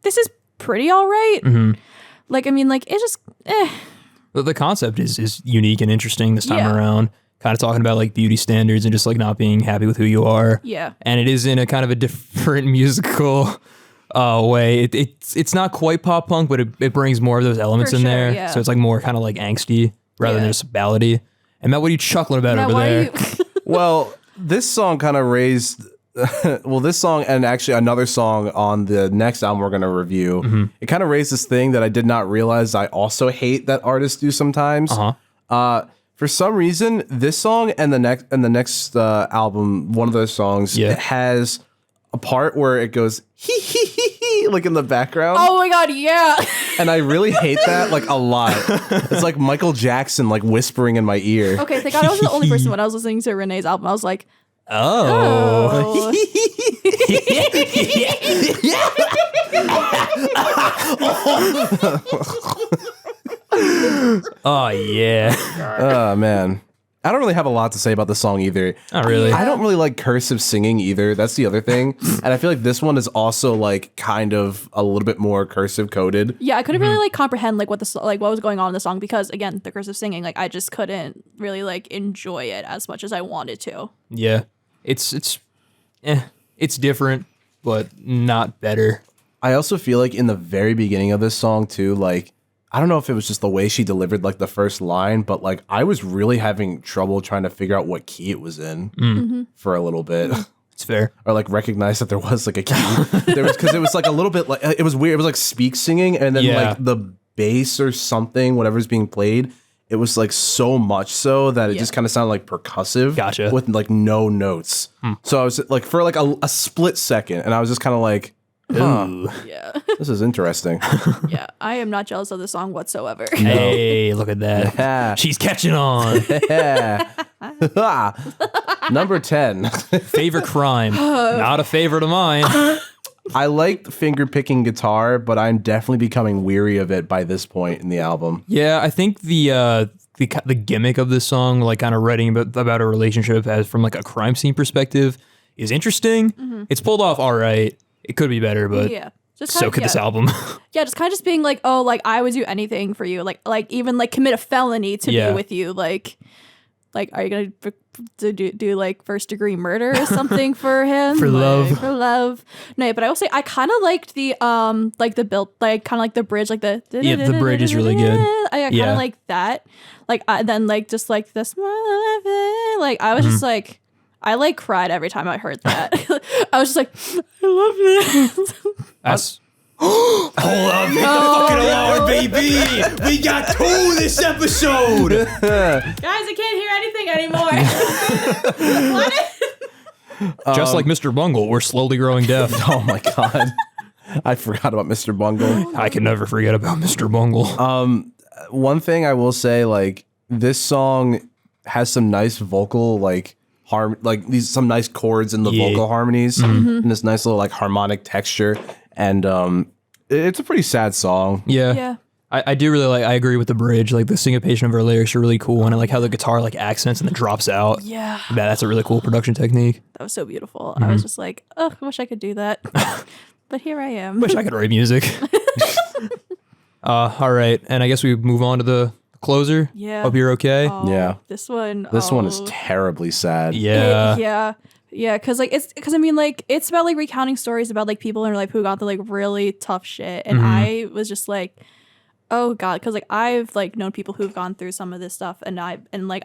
this is pretty all right. Like, I mean, like it just, But the concept is unique and interesting this time Yeah. around. Kind of talking about like beauty standards and just like not being happy with who you are. Yeah. And it is in a kind of a different musical way. It's not quite pop punk, but it brings more of those elements For in sure, there. yeah. So it's like more kind of like angsty rather than Yeah. just ballady. And Matt, what are you chuckling about Matt, over why there? are you? Well, this song kind of raised. Well, this song and actually another song on the next album we're going to review. It kind of raised this thing that I did not realize I also hate that artists do sometimes. For some reason, this song and the next album, one of those songs, it has a part where it goes hee hee hee hee like in the background. Oh my god, yeah. And I really hate that like a lot. It's like Michael Jackson like whispering in my ear. Okay, thank God I wasn't the only person when I was listening to Renee's album. I was like, Oh. Oh, yeah. Oh man. I don't really have a lot to say about the song either. Not really. I don't really like cursive singing either. That's the other thing. And I feel like this one is also like kind of a little bit more cursive coded. yeah, I couldn't really like comprehend like what was going on in the song because again, the cursive singing, like I just couldn't really like enjoy it as much as I wanted to. Yeah. It's different, but not better. I also feel like in the very beginning of this song too, like I don't know if it was just the way she delivered like the first line, but like I was really having trouble trying to figure out what key it was in for a little bit. It's fair. Or like recognize that there was like a key. Because it was like a little bit like, it was weird. It was like speak singing and then like the bass or something, whatever's being played, it was like so much so that it just kind of sounded like percussive. Gotcha. With like no notes. So I was like, for like a split second, and I was just kind of like, Yeah. this is interesting. Yeah. I am not jealous of the song whatsoever. Hey, look at that. Yeah. She's catching on. Yeah. Number 10. Favorite crime. Not a favorite of mine. I like finger picking guitar, but I'm definitely becoming weary of it by this point in the album. Yeah, I think the gimmick of this song, like kind of writing about a relationship as from like a crime scene perspective, is interesting. It's pulled off all right. It could be better, but Just so could this album. Yeah, just kind of just being like, oh, like I would do anything for you, like even like commit a felony to be with you, like are you gonna do like first degree murder or something for him For love. For love? No, but I will say I kind of liked the like the build, like kind of like the bridge, like the the bridge is really good. I kind of like that, like then like just like this, like I was just like. I like cried every time I heard that. I was just like, I love this. That's hold up, hit the fucking alarm, baby. We got 2 this episode. Guys, I can't hear anything anymore. What? Just like Mr. Bungle, we're slowly growing deaf. Oh my God. I forgot about Mr. Bungle. I can never forget about Mr. Bungle. One thing I will say, like, this song has some nice vocal, like, some nice chords in the vocal harmonies and this nice little like harmonic texture, and it's a pretty sad song. Yeah. I do really like. I agree with the bridge. Like the syncopation of her lyrics are really cool, and I like how the guitar like accents and then drops out. Yeah, that's a really cool production technique. That was so beautiful. I was just like, oh, I wish I could do that, but here I am. Wish I could write music. All right, and I guess we move on to the closer. Yeah. Hope you're okay. Oh, Yeah. This one is terribly sad. Yeah. Yeah, because I mean, like, it's about like recounting stories about like people in her life who got the like really tough shit, and I was just like, oh God, because like I've like known people who've gone through some of this stuff, and I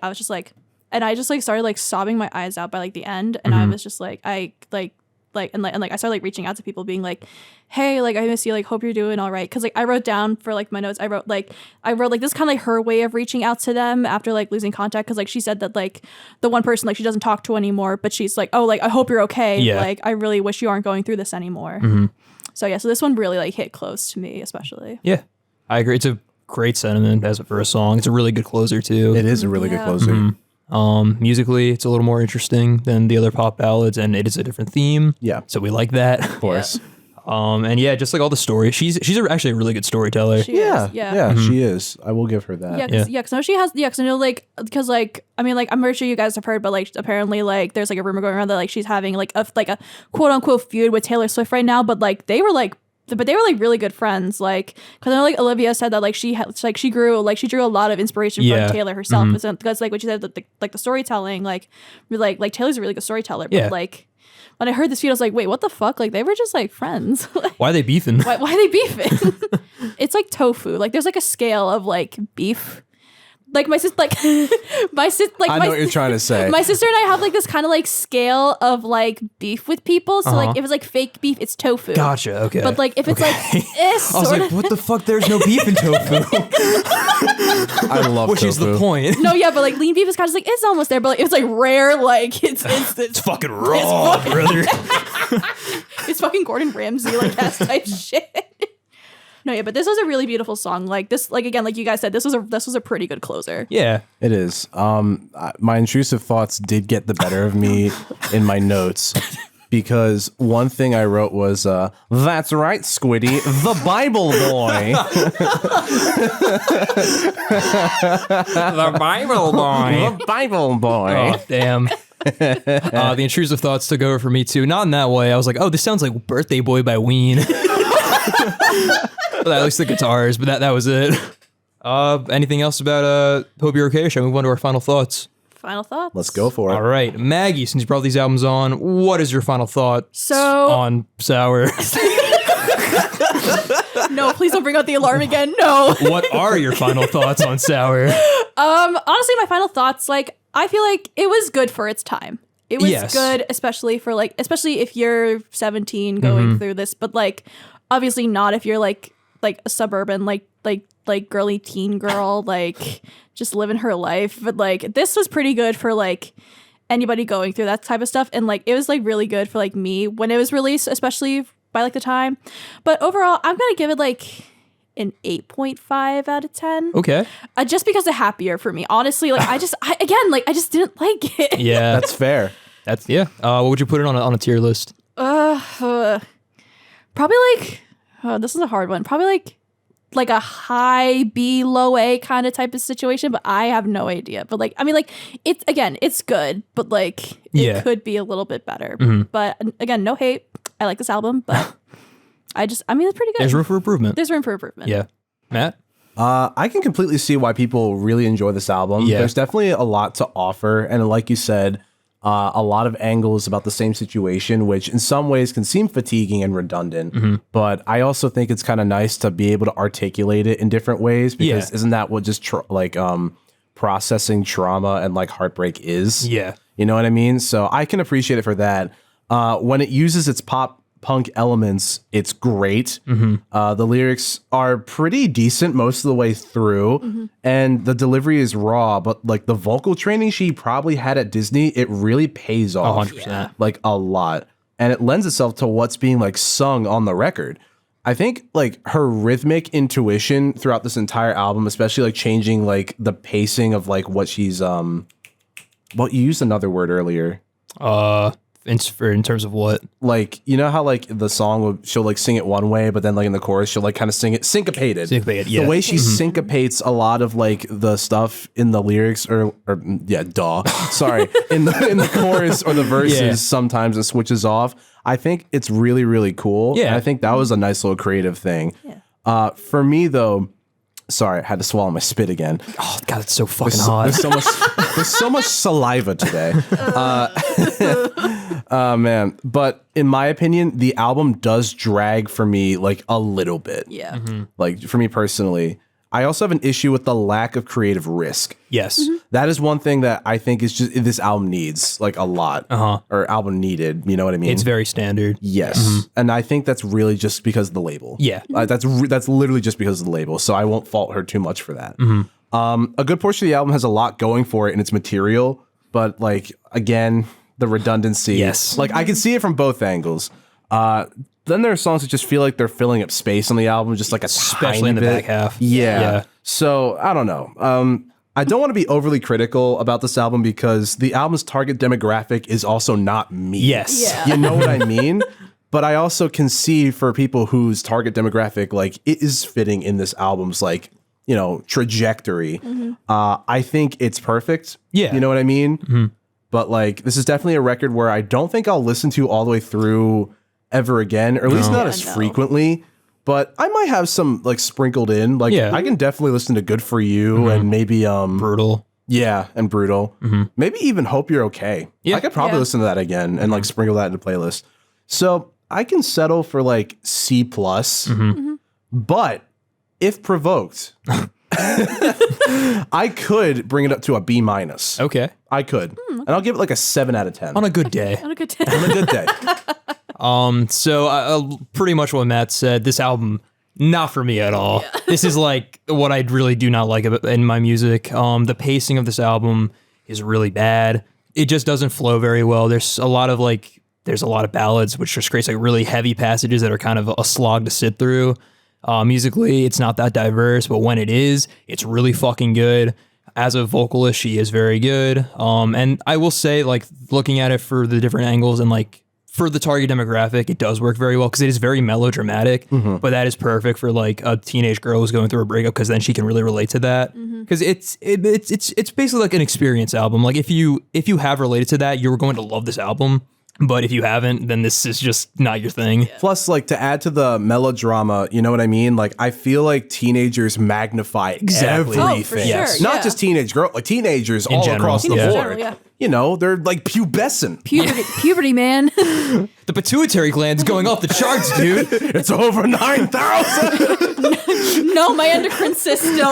was just like, and I just like started like sobbing my eyes out by like the end, and I was just like, I started like reaching out to people, being like, hey, like I miss you, like hope you're doing all right, because like I wrote down for like my notes, I wrote like this kind of like her way of reaching out to them after like losing contact, because like she said that like the one person like she doesn't talk to anymore, but she's like, oh, like I hope you're okay, like I really wish you aren't going through this anymore. So yeah, so this one really like hit close to me, especially. Yeah, I agree. It's a great sentiment as for a song. It's a really good closer too. It is a really good closer. Musically, it's a little more interesting than the other pop ballads, and it is a different theme. Yeah. So we like that. Of course. And yeah, just like all the story, she's actually a really good storyteller. She is, she is. I will give her that. Because no, she has. Yeah, because I know, like, because like, I mean, like, I'm pretty sure you guys have heard, but like, apparently, like, there's like a rumor going around that like she's having like a quote unquote feud with Taylor Swift right now. But like, they were like really good friends. Like, because I know like Olivia said that like she drew a lot of inspiration from Taylor herself. Because like what she said, the storytelling, like Taylor's a really good storyteller. But like, when I heard this feud, I was like, wait, what the fuck? Like, they were just like friends. Why are they beefing? Why are they beefing? It's like tofu. Like, there's like a scale of like beef. Like my sister, like my sister, like I know what you're trying to say. My sister and I have like this kind of like scale of like beef with people. So like if it's like fake beef, it's tofu. Gotcha. Okay. But like if it's like this, I was like, what the fuck? There's no beef in tofu. I love Which tofu. is the point. No, yeah, but like lean beef is kind of like it's almost there, but like it's like rare. Like it's fucking raw, brother. It's fucking Gordon Ramsay like that type shit. No, yeah, but this was a really beautiful song. Like this, like again, like you guys said, this was a pretty good closer. Yeah, it is. My intrusive thoughts did get the better of me in my notes, because one thing I wrote was, "That's right, Squiddy, the Bible boy." The Bible boy. The Bible boy. Oh, damn. The intrusive thoughts took over for me too. Not in that way. I was like, oh, this sounds like Birthday Boy by Ween. At least the guitars, but that was it. Anything else about Hope You're Okay, or shall we move on to our final thoughts? Final thoughts? Let's go for it. All right, Maggie, since you brought these albums on, what is your final thought on Sour? No, please don't bring out the alarm again. No. What are your final thoughts on Sour? Honestly, my final thoughts, like, I feel like it was good for its time. It was Yes. good, especially if you're 17 going through this, but like obviously not if you're like a suburban like girly teen girl like just living her life. But like this was pretty good for like anybody going through that type of stuff, and like it was like really good for like me when it was released, especially by like the time. But overall, I'm gonna give it like an 8.5 out of 10. Okay. Just because of happier for me. Honestly, like I just didn't like it. Yeah. That's fair. What would you put it on a tier list? Probably like this is a hard one. Probably like a high B, low A kind of type of situation, but I have no idea. But like I mean like it's good, but like it could be a little bit better. But again, no hate. I like this album, but it's pretty good. There's room for improvement. Yeah. Matt? I can completely see why people really enjoy this album. Yeah. There's definitely a lot to offer. And like you said, a lot of angles about the same situation, which in some ways can seem fatiguing and redundant. But I also think it's kind of nice to be able to articulate it in different ways, because isn't that what just processing trauma and like heartbreak is? Yeah. You know what I mean? So I can appreciate it for that. When it uses its pop punk elements, it's great. The lyrics are pretty decent most of the way through, and the delivery is raw, but like the vocal training she probably had at Disney, it really pays off 100%. like a lot, and it lends itself to what's being like sung on the record. I think like her rhythmic intuition throughout this entire album, especially like changing like the pacing of like what she's you used another word earlier. In terms of what? Like, you know how like the song she'll like sing it one way, but then like in the chorus she'll like kind of sing it syncopated. Yeah. The way she syncopates a lot of like the stuff in the lyrics sorry, in the chorus or the verses sometimes it switches off. I think it's really, really cool. Yeah. And I think that was a nice little creative thing. Yeah. For me though, sorry, I had to swallow my spit again. Oh God, it's so fucking hot. There's so much saliva today. Man. But in my opinion, the album does drag for me like a little bit. Yeah. Like for me personally. I also have an issue with the lack of creative risk. Yes. That is one thing that I think is just this album needs like a lot. Or album needed. You know what I mean? It's very standard. Yes. And I think that's really just because of the label. Yeah. That's literally just because of the label. So I won't fault her too much for that. A good portion of the album has a lot going for it in its material, but like, again, the redundancy. Yes. Like I can see it from both angles. Then there are songs that just feel like they're filling up space on the album, just like Especially tiny in the bit. back half. Yeah. So I don't know. I don't want to be overly critical about this album because the album's target demographic is also not me. Yes. Yeah. You know what I mean? But I also can see for people whose target demographic, like it is fitting in this album's like, you know, trajectory. I think it's perfect. Yeah. You know what I mean? But like, this is definitely a record where I don't think I'll listen to all the way through ever again, or at least not as frequently. But I might have some like sprinkled in. Like I can definitely listen to Good For You and maybe Brutal. Yeah, and Brutal. Maybe even Hope You're Okay. Yeah. I could probably listen to that again and like sprinkle that into playlist. So I can settle for like C+. But if provoked, I could bring it up to a B-. Okay. I could. And I'll give it like a 7 out of 10. On a good day. On a good day. On a good day. So pretty much what Matt said, this album, not for me at all. This is like what I really do not like in my music. The pacing of this album is really bad. It just doesn't flow very well. There's a lot of ballads, which just creates like really heavy passages that are kind of a slog to sit through. Musically, it's not that diverse, but when it is, it's really fucking good. As a vocalist, she is very good. And I will say, like, looking at it for the different angles and like for the target demographic, it does work very well because it is very melodramatic, but that is perfect for like a teenage girl who's going through a breakup because then she can really relate to that. Because it's basically like an experience album. Like if you have related to that, you're going to love this album. But if you haven't, then this is just not your thing. Plus, like, to add to the melodrama, you know what I mean? Like, I feel like teenagers magnify everything. Oh, for sure, Not just teenage girls, like teenagers all general. across the Teenagers in board. general, You know, they're like pubescent. Puberty, man. The pituitary gland's going off the charts, dude. It's over 9,000. No, my endocrine system.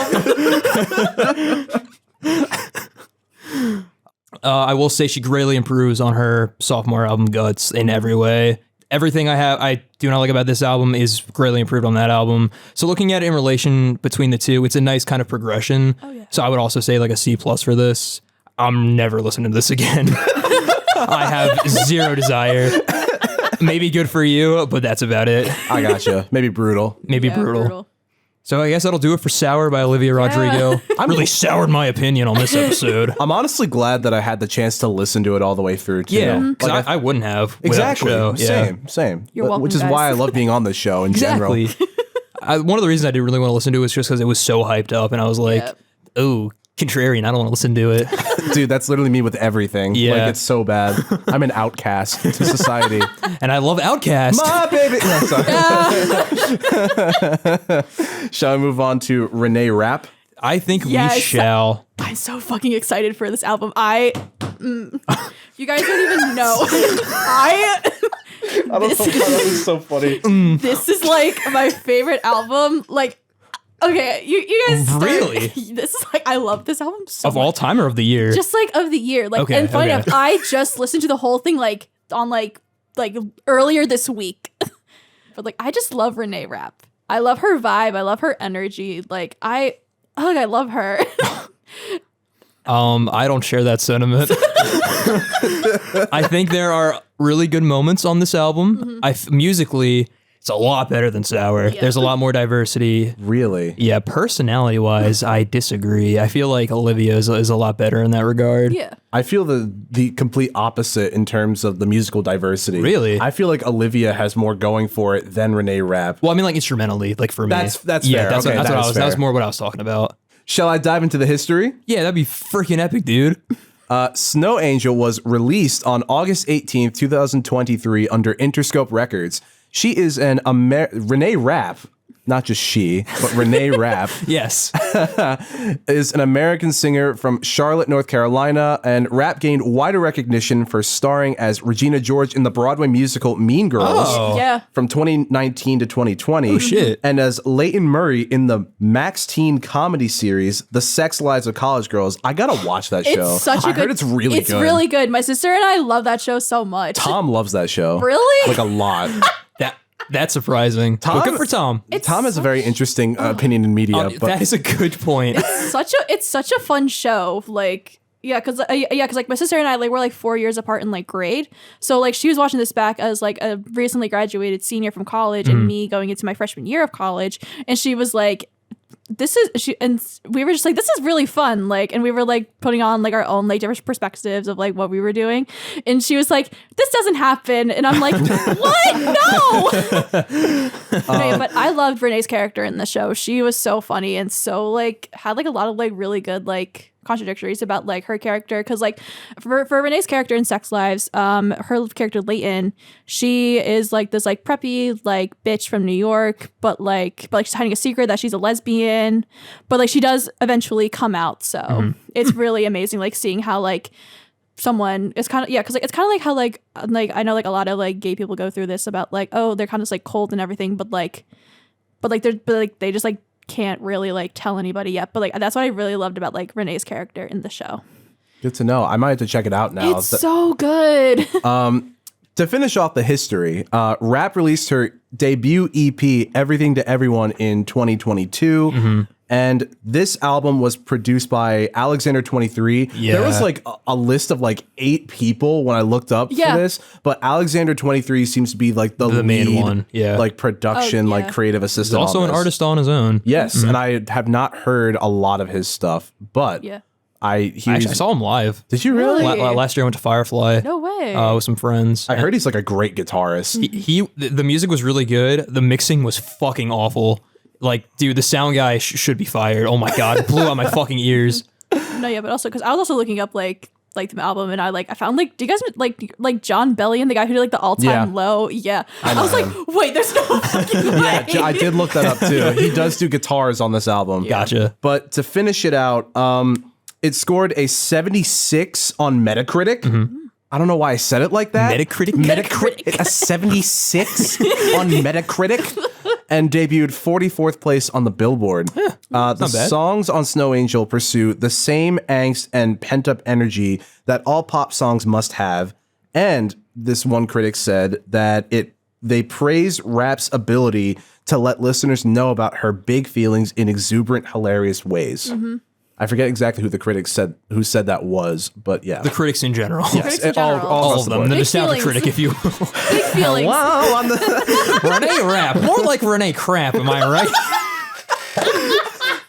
I will say she greatly improves on her sophomore album Guts in every way. Everything I do not like about this album is greatly improved on that album. So looking at it in relation between the two, it's a nice kind of progression. Oh, yeah. So I would also say like a C+ for this. I'm never listening to this again. I have zero desire. Maybe good for you, but that's about it. I gotcha. Maybe brutal. Maybe brutal. So I guess that'll do it for Sour by Olivia Rodrigo. I really soured my opinion on this episode. I'm honestly glad that I had the chance to listen to it all the way through, too. Yeah, because I wouldn't have. Exactly. Without the show. Same. You're welcome, Which is guys. why I love being on this show in general. One of the reasons I didn't really want to listen to it was just because it was so hyped up, and I was like, oh, contrarian, I don't want to listen to it. Dude, that's literally me with everything. Yeah. Like, it's so bad. I'm an outcast to society. And I love Outkast. My baby. No, sorry. Shall we move on to Reneé Rapp? I think we Yes. shall. I'm so fucking excited for this album. You guys don't even know. I don't know why that was so funny. This is like my favorite album. Like, okay, you guys Really? This is like, I love this album so Of much. all time or of the year? Just like of the year. Like, Okay, and funny okay. enough, I just listened to the whole thing like on like earlier this week. But like, I just love Reneé Rapp. I love her vibe. I love her energy. Like, I love her. I don't share that sentiment. I think there are really good moments on this album. Musically, it's a lot better than Sour. Yeah. There's a lot more diversity. Really? Yeah, personality-wise, I disagree. I feel like Olivia is a lot better in that regard. Yeah. I feel the complete opposite in terms of the musical diversity. Really? I feel like Olivia has more going for it than Reneé Rapp. Well, I mean, like instrumentally, like for me. That's fair. Yeah, that's Okay, what that is that was fair. more what I was talking about. Shall I dive into the history? Yeah, that'd be freaking epic, dude. Snow Angel was released on August 18th, 2023 under Interscope Records. She is an Reneé Rapp, not just she, but Reneé Rapp, Yes. is an American singer from Charlotte, North Carolina, and Rapp gained wider recognition for starring as Regina George in the Broadway musical Mean Girls Oh. Yeah. from 2019 to 2020. Oh, shit. And as Leighton Murray in the Max Teen comedy series, The Sex Lives of College Girls. I gotta watch that show. It's such a I good. heard it's really good. It's really good. My sister and I love that show so much. Tom loves that show. Really? Like a lot. That's surprising. But good for Tom. Tom has a very interesting opinion in media. But That is a good point. It's such a fun show. Like, because like my sister and I like we're like 4 years apart in like grade. So like she was watching this back as like a recently graduated senior from college, and me going into my freshman year of college, and she was like, and we were just like, this is really fun, like, and we were like putting on like our own like different perspectives of like what we were doing, and she was like, this doesn't happen, and I'm like, what? No. Okay, but I loved Renee's character in the show. She was so funny and so like had like a lot of like really good like contradictories about like her character, because like for Renee's character in Sex Lives, her character Leighton, she is like this like preppy like bitch from New York, but she's hiding a secret that she's a lesbian, but like she does eventually come out, so it's really amazing like seeing how like someone is kind of because like it's kind of like how like I know like a lot of like gay people go through this about like, oh, they're kind of just like cold and everything, but they just like can't really like tell anybody yet, but like that's what I really loved about like Renee's character in the show. good to know. I might have to check it out now. It's so good. To finish off the history, Rapp released her debut EP, Everything to Everyone, in 2022. And this album was produced by Alexander 23. Yeah. There was like a list of like 8 people when I looked up for this, but Alexander 23 seems to be like the main lead, one. Yeah. like production, like creative He's assistant. also on an this. artist on his own. Yes, and I have not heard a lot of his stuff, but I saw him live. Did you really? Last year I went to Firefly. No way. With some friends. I heard he's like a great guitarist. The music was really good. The mixing was fucking awful. Like, dude, the sound guy should be fired. Oh my god, it blew out my fucking ears. But also because I was also looking up like the album, and I found like, do you guys like John Bellion, the guy who did like the all-time low? Yeah. I was like, wait, there's no fucking way. Yeah, I did look that up too. He does do guitars on this album. Gotcha. But to finish it out, it scored a 76 on Metacritic. I don't know why I said it like that. Metacritic? A 76 on Metacritic. and debuted 44th place on the Billboard. The not bad. songs on Snow Angel pursue the same angst and pent-up energy that all pop songs must have, and this one critic said that they praise Rapp's ability to let listeners know about her big feelings in exuberant, hilarious ways. I forget exactly who the critic said that was, but yeah. The critics in general. Critics in general. All across of the them. board. The Big nostalgia feelings. critic, if you will. Big feelings. Wow, on the Reneé Rapp. More like Reneé Crap, am I right?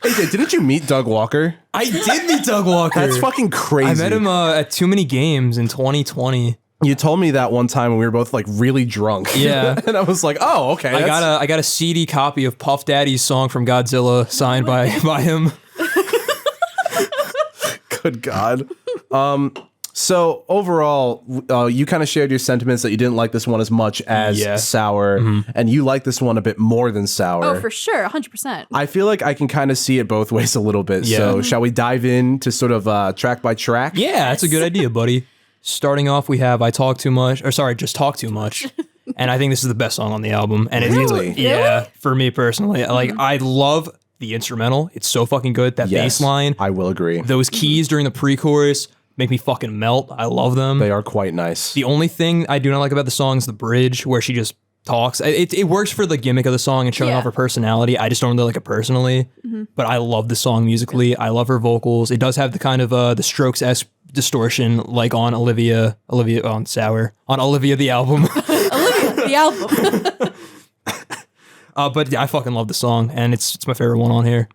AJ, didn't you meet Doug Walker? I did meet Doug Walker. That's fucking crazy. I met him at Too Many Games in 2020. You told me that one time when we were both like really drunk. Yeah. And I was like, oh, okay. I got a CD copy of Puff Daddy's song from Godzilla signed by him. Good God. So overall, you kind of shared your sentiments that you didn't like this one as much as Sour, and you like this one a bit more than Sour. Oh, for sure, 100%. I feel like I can kind of see it both ways a little bit. Yeah. So shall we dive in to sort of track by track? Yeah, that's a good idea, buddy. Starting off, we have Just Talk Too Much. And I think this is the best song on the album. And Really? Yeah, for me personally. Like, I love the instrumental. It's so fucking good. That bass line. I will agree. Those keys during the pre-chorus make me fucking melt. I love them. They are quite nice. The only thing I do not like about the song is the bridge where she just talks. It works for the gimmick of the song and showing off her personality. I just don't really like it personally. But I love the song musically. I love her vocals. It does have the kind of the Strokes-esque distortion like on Olivia on Sour. On Olivia the album. Olivia, the album. But yeah, I fucking love the song and it's my favorite one on here.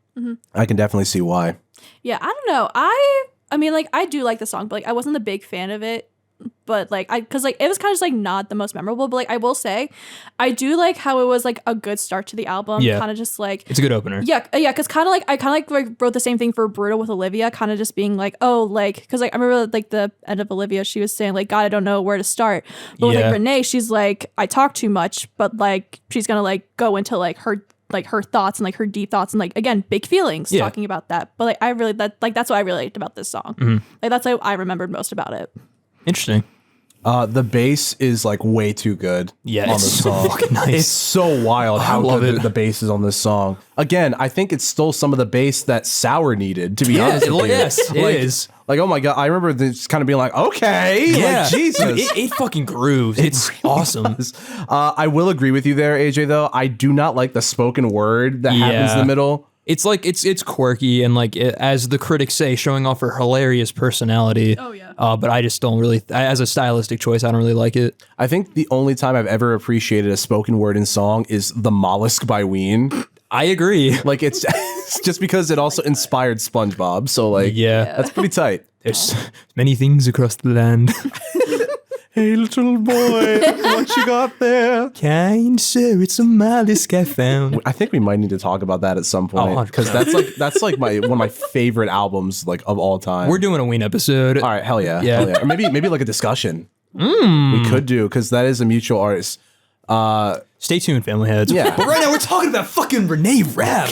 I can definitely see why. Yeah, I don't know. I mean, like, I do like the song, but like, I wasn't a big fan of it. But like, because like, it was kind of just like not the most memorable. But like, I will say, I do like how it was like a good start to the album. Yeah. Kind of just like, It's a good opener. yeah, because kind of like I kind of like wrote the same thing for Brutal with Olivia, kind of just being like, oh, like, because like I remember like the end of Olivia, she was saying like, God, I don't know where to start. But with Yeah. like Reneé, she's like, I talk too much, but like she's gonna like go into like her thoughts and like her deep thoughts and like again big feelings Yeah. talking about that. But like I really that's what I really liked about this song. Like that's what I remembered most about it. Interesting. The bass is like way too good Yeah, on it's this so song. fucking nice. It's so wild how love good it. the bass is on this song. Again, I think it stole some of the bass that Sour needed, to be honest with you. Yes, it is. Like, oh my God, I remember this kind of being like, okay, Yeah. like, Jesus. Dude, it fucking grooves. It's awesome. I will agree with you there, AJ, though. I do not like the spoken word that happens in the middle. It's like it's quirky and like as the critics say, showing off her hilarious personality. Oh, yeah. But I just don't really, as a stylistic choice, I don't really like it. I think the only time I've ever appreciated a spoken word in song is The Mollusk by Ween. I agree. Like, it's it's just because it also inspired SpongeBob. So, like, Yeah. that's pretty tight. There's many things across the land. Hey, little boy, what you got there? Kind sir, it's a mollusk I found. I think we might need to talk about that at some point 100%. because that's like one of my favorite albums like of all time. We're doing a Ween episode. All right, hell yeah, Yeah. hell yeah. Or maybe like a discussion. We could do because that is a mutual artist. Stay tuned, family heads. Yeah. But right now we're talking about fucking Reneé Rapp.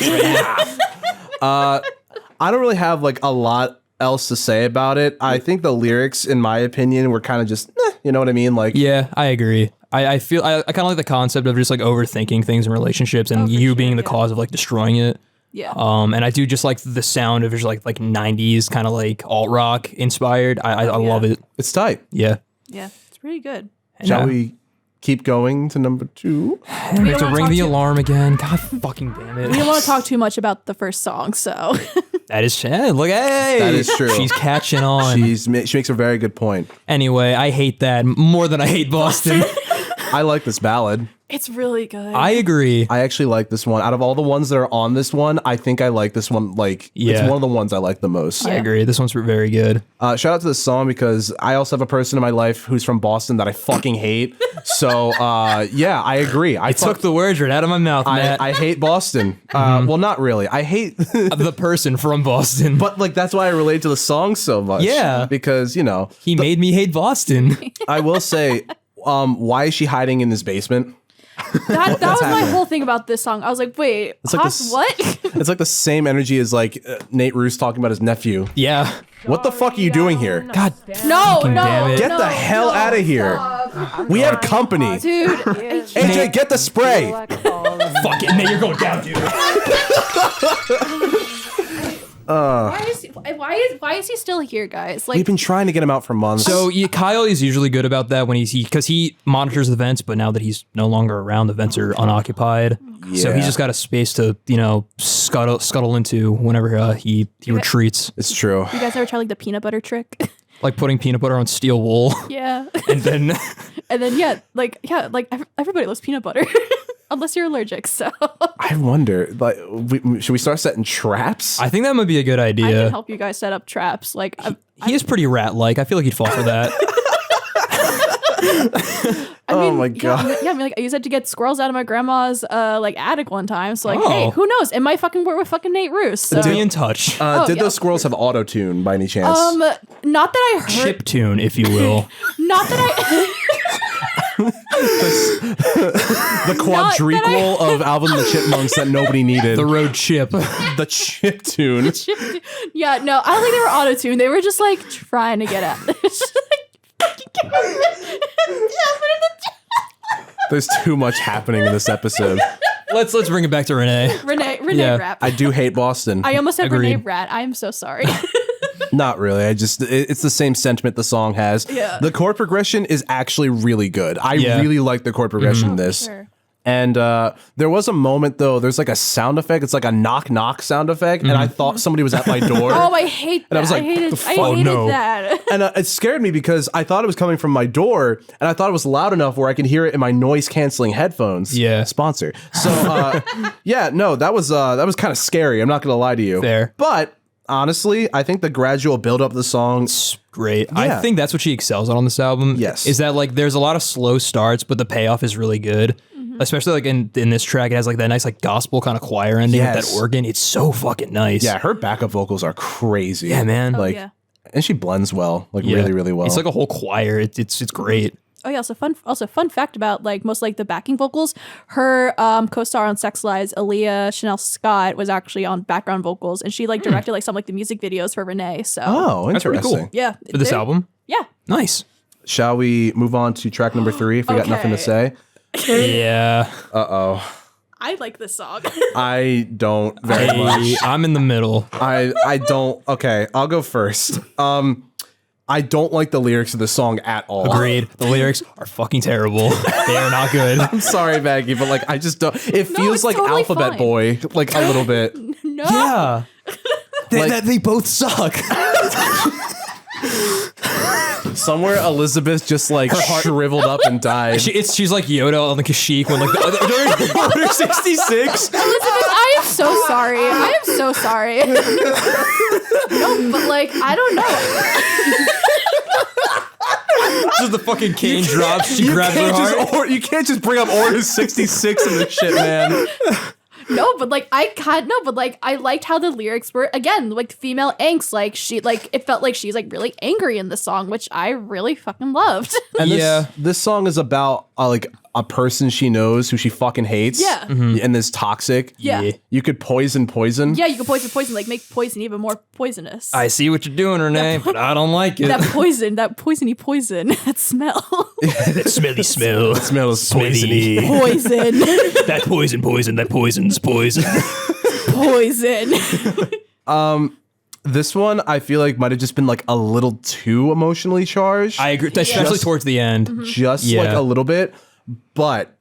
I don't really have like a lot else to say about it. I think the lyrics, in my opinion, were kind of just, you know what I mean? Like, Yeah, I agree. I feel I kind of like the concept of just like overthinking things in relationships and for you sure, being the yeah. cause of like destroying it. Yeah. And I do just like the sound of just like 90s kind of like alt rock inspired. I love it. it's tight. Yeah. Yeah. It's pretty good. Shall we keep going to number 2? And we have to wanna ring talk the to- alarm again. God fucking damn it. We don't want to talk too much about the first song, so That is look, hey, That is true. She's catching on. She makes a very good point. Anyway, I hate that more than I hate Boston. I like this ballad. it's really good. I agree. I actually like this one. Out of all the ones that are on this one, I think I like this one. Like, it's Yeah. one of the ones I like the most. I agree. This one's very good. Shout out to this song because I also have a person in my life who's from Boston that I fucking hate. So, yeah, I agree. I Took the words right out of my mouth, Matt. I hate Boston. Well, not really. I hate, The person from Boston. but like that's why I relate to the song so much. Yeah. because you know, He made me hate Boston. I will say, why is she hiding in his basement? that was my happening? whole thing about this song. I was like, wait, like Haas, this- what? It's like the same energy as like Nate Roos talking about his nephew. Yeah. What the fuck are you doing here? God. No, Fucking no, damn it. Get the hell out of here. We have company. Dude, AJ, get the spray. Fuck it, Nate, you're going down, dude. why is he still here, guys? Like, We've been trying to get him out for months. So Kyle is usually good about that when because he monitors the vents, but now that he's no longer around, the vents are unoccupied. So Yeah. he's just got a space to scuttle into whenever he retreats, It's true. you guys ever try like the peanut butter trick? like putting peanut butter on steel wool, Yeah. and then everybody loves peanut butter. Unless you're allergic, so I wonder, like, should we start setting traps? I think that might be a good I can idea. help you guys set up traps. Like, He is pretty rat-like. I feel like he'd fall for that. My God. Yeah, I mean, like I used it to get squirrels out of my grandma's like attic one time. So like, Oh. hey, who knows? It might fucking work with fucking Nate Roos. So. Be in touch. Did yeah, those of squirrels have auto-tune by any chance? Not that I heard. Chip tune, if you will. Not that I. The quadruple of Alvin and the Chipmunks that nobody needed. The road chip. The chip tune. Yeah, no, I don't think they were auto tuned. They were just like trying to get out. There's too much happening in this episode. Let's bring it back to Reneé. Reneé Yeah. Rapp. I do hate Boston. I almost said Agreed. Reneé Rat. I am so sorry. Not really. It's the same sentiment the song has. Yeah. The chord progression is actually really good. I Yeah. really like the chord progression in this. Sure. And there was a moment though. There's like a sound effect. It's like a knock knock sound effect, and I thought somebody was at my door. Oh, I hate that. I was like, I hated, "The fuck?" I hated no. that. And it scared me because I thought it was coming from my door, and I thought it was loud enough where I could hear it in my noise canceling headphones. Yeah. Sponsor. So yeah, no, that was kind of scary. I'm not gonna lie to you. Fair. But honestly, I think the gradual build up of the song. Great. Yeah. I think that's what she excels on this album. Yes. Is that like there's a lot of slow starts, but the payoff is really good. Especially like in this track, it has like that nice like gospel kind of choir ending with Yes. that organ. It's so fucking nice. Yeah, her backup vocals are crazy. Yeah, man. Like, yeah. and she blends well, like Yeah. really, really well. It's like a whole choir. It's great. Oh yeah, fun fact about like most like the backing vocals. Her co-star on Zkyclad, Chanel Scott, was actually on background vocals, and she like directed like some like the music videos for Reneé. So oh, That's pretty interesting. cool. yeah, For this album. Yeah. Nice. Shall we move on to track number 3 if we got nothing to say? Yeah. I like this song. I don't very much. I'm in the middle. I don't. Okay, I'll go first. I don't like the lyrics of the song at all. Agreed. The lyrics are fucking terrible. They are not good. I'm sorry, Maggie, but like I just don't. It feels it's like totally Alphabet fine. Boy, like a little bit. No. Yeah. They both suck. Somewhere Elizabeth just like shriveled up and died. She's like Yoda on the Kashyyyk when like the Order 66. Elizabeth, I am so sorry. I am so sorry. No, but like I don't know. Just the fucking cane drops. She grabs her heart. You can't just bring up Order 66 in this shit, man. No, but like I liked how the lyrics were again like female angst. Like she like it felt like she's like really angry in the song, which I really fucking loved. And Yeah. this song is about like a person she knows who she fucking hates. Yeah. And is toxic. Yeah. You could poison. Yeah, you can poison, like make poison even more poisonous. I see what you're doing, Reneé, but I don't like it. that poisony poison, that smell. That smelly smell. It smells Smelly. poisony. Poison. That poison. That poison's poison. Poison. This one I feel like might have just been like a little too emotionally charged. I agree, especially towards the end. Just Yeah. like a little bit. But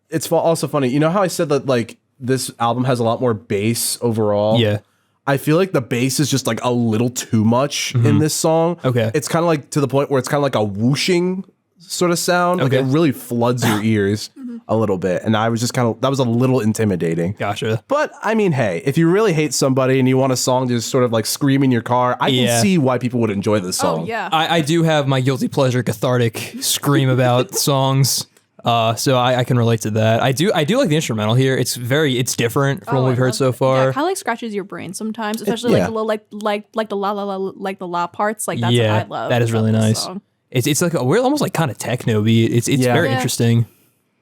it's also funny. You know how I said that like this album has a lot more bass overall? Yeah. I feel like the bass is just like a little too much in this song. Okay. It's kind of like to the point where it's kind of like a whooshing sort of sound. Like Okay. it really floods your ears a little bit. And I was just that was a little intimidating. Gotcha. But I mean, hey, if you really hate somebody and you want a song to just sort of like scream in your car, I Yeah. can see why people would enjoy this song. Oh yeah. I do have my guilty pleasure cathartic scream about songs. So I can relate to that. I do like the instrumental here. It's different from what we've heard so far. Yeah, kind of like scratches your brain sometimes, especially yeah. like the little like the la la parts. Like that's Yeah, what I love. that is about really this nice. song. It's like a weird, almost like kind of techno beat. It's very Yeah. interesting.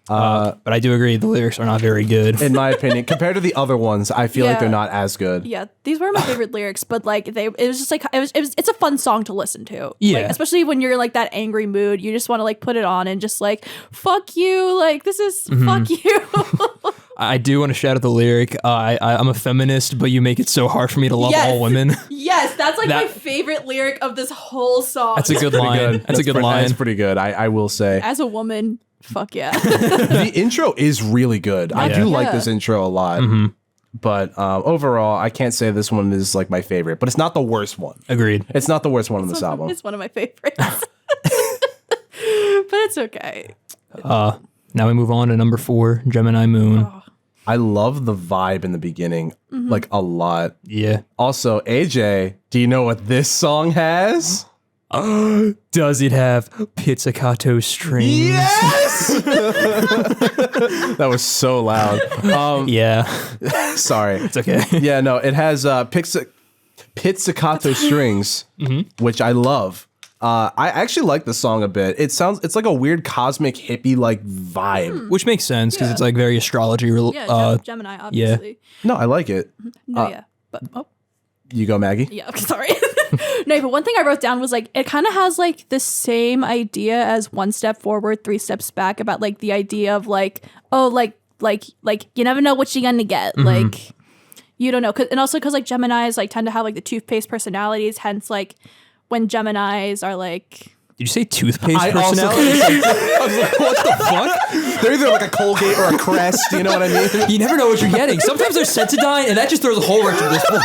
But I do agree the lyrics are not very good. In my opinion, compared to the other ones, I feel like they're not as good. Yeah, these were my favorite lyrics, but like it was just like it's a fun song to listen to. Yeah. Like, especially when you're in like that angry mood, you just want to like put it on and just like fuck you, like this is fuck you. I do want to shout out the lyric. I'm a feminist, but you make it so hard for me to love all women. Yes, that's like my favorite lyric of this whole song. That's a good line. That's a good line. That's pretty good. I will say. As a woman, fuck yeah. The intro is really good. I do like this intro a lot. But overall, I can't say this one is like my favorite, but it's not the worst one. Agreed. It's not the worst one on this album. It's one of my favorites. But it's okay. Now we move on to number 4, Gemini Moon. I love the vibe in the beginning, like a lot. Yeah. Also, AJ, do you know what this song has? Does it have pizzicato strings? Yes! That was so loud. Yeah. Sorry. It's okay. Yeah, no, it has pizzicato strings, which I love. I actually like the song a bit. It's like a weird cosmic hippie like vibe. Which makes sense because it's like very astrology. Gemini, obviously. No, I like it. But You go, Maggie. yeah, okay, sorry. No, but one thing I wrote down was like it kind of has like the same idea as One Step Forward, Three Steps Back about like the idea of like, oh, like you never know what you're gonna get, like you don't know, and also because like Geminis like tend to have like the toothpaste personalities, hence like when Geminis are like. Did you say toothpaste I personality? I was like, what the fuck? They're either like a Colgate or a Crest, you know what I mean? You never know what you're getting. Sometimes they're Sensodyne, and that just throws a whole wrench into this one.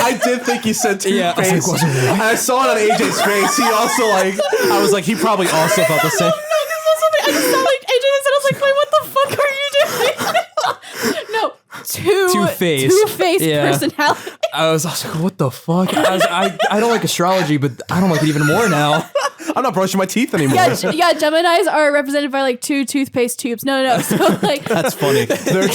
I did think you said toothpaste. Yeah, I was like, and I saw it on AJ's face. He also like, I was like, he probably also felt the same. No, because that's something I just saw like AJ and I was like, wait, what the fuck are you doing? No, two-faced personality. I was like, what the fuck? I don't like astrology, but I don't like it even more now. I'm not brushing my teeth anymore. Yeah, Geminis are represented by like 2 toothpaste tubes. No. So like That's funny. There are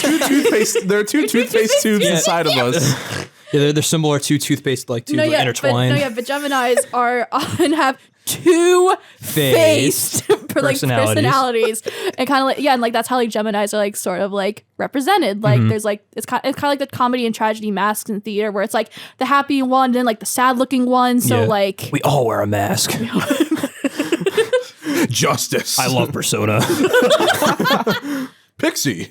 two toothpaste tubes inside of us. Yeah, they're similar to toothpaste like tubes intertwined. But Geminis often have two-faced personalities, and kind of like and like that's how like Geminis are like sort of like represented. Like there's like it's kind of like the comedy and tragedy masks in theater, where it's like the happy one and then like the sad looking one. So like we all wear a mask. Justice. I love Persona. Pixie.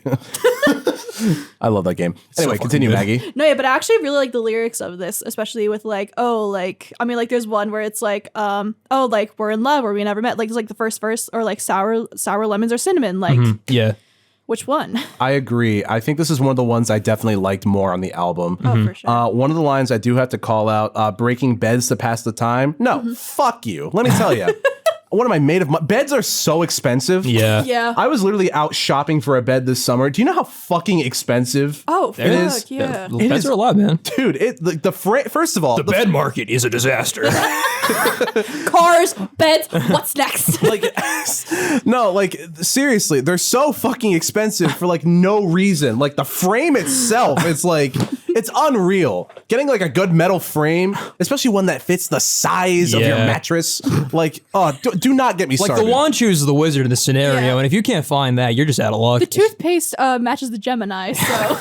I love that game. Anyway, continue, good. Maggie. No, yeah, but I actually really like the lyrics of this, especially with like, oh, like, I mean, like, there's one where it's like, oh, like, we're in love or we never met. Like, it's like the first verse, or like sour lemons or cinnamon. Like, Yeah. which one? I agree. I think this is one of the ones I definitely liked more on the album. Oh, for sure. One of the lines I do have to call out, breaking beds to pass the time. No, fuck you. Let me tell you. What am I made of? Beds are so expensive. Yeah. Yeah. I was literally out shopping for a bed this summer. Do you know how fucking expensive? Oh, There it fuck, is. yeah. Beds are a lot, man. Dude, first of all, The bed market is a disaster. Cars, beds, what's next? like no, like seriously, they're so fucking expensive for like no reason. Like the frame itself, it's like it's unreal. Getting like a good metal frame, especially one that fits the size of your Yeah. mattress, like do not get me Like started. the wand shoes is the wizard in the scenario, Yeah. and if you can't find that, you're just out of luck. The toothpaste matches the Gemini, so.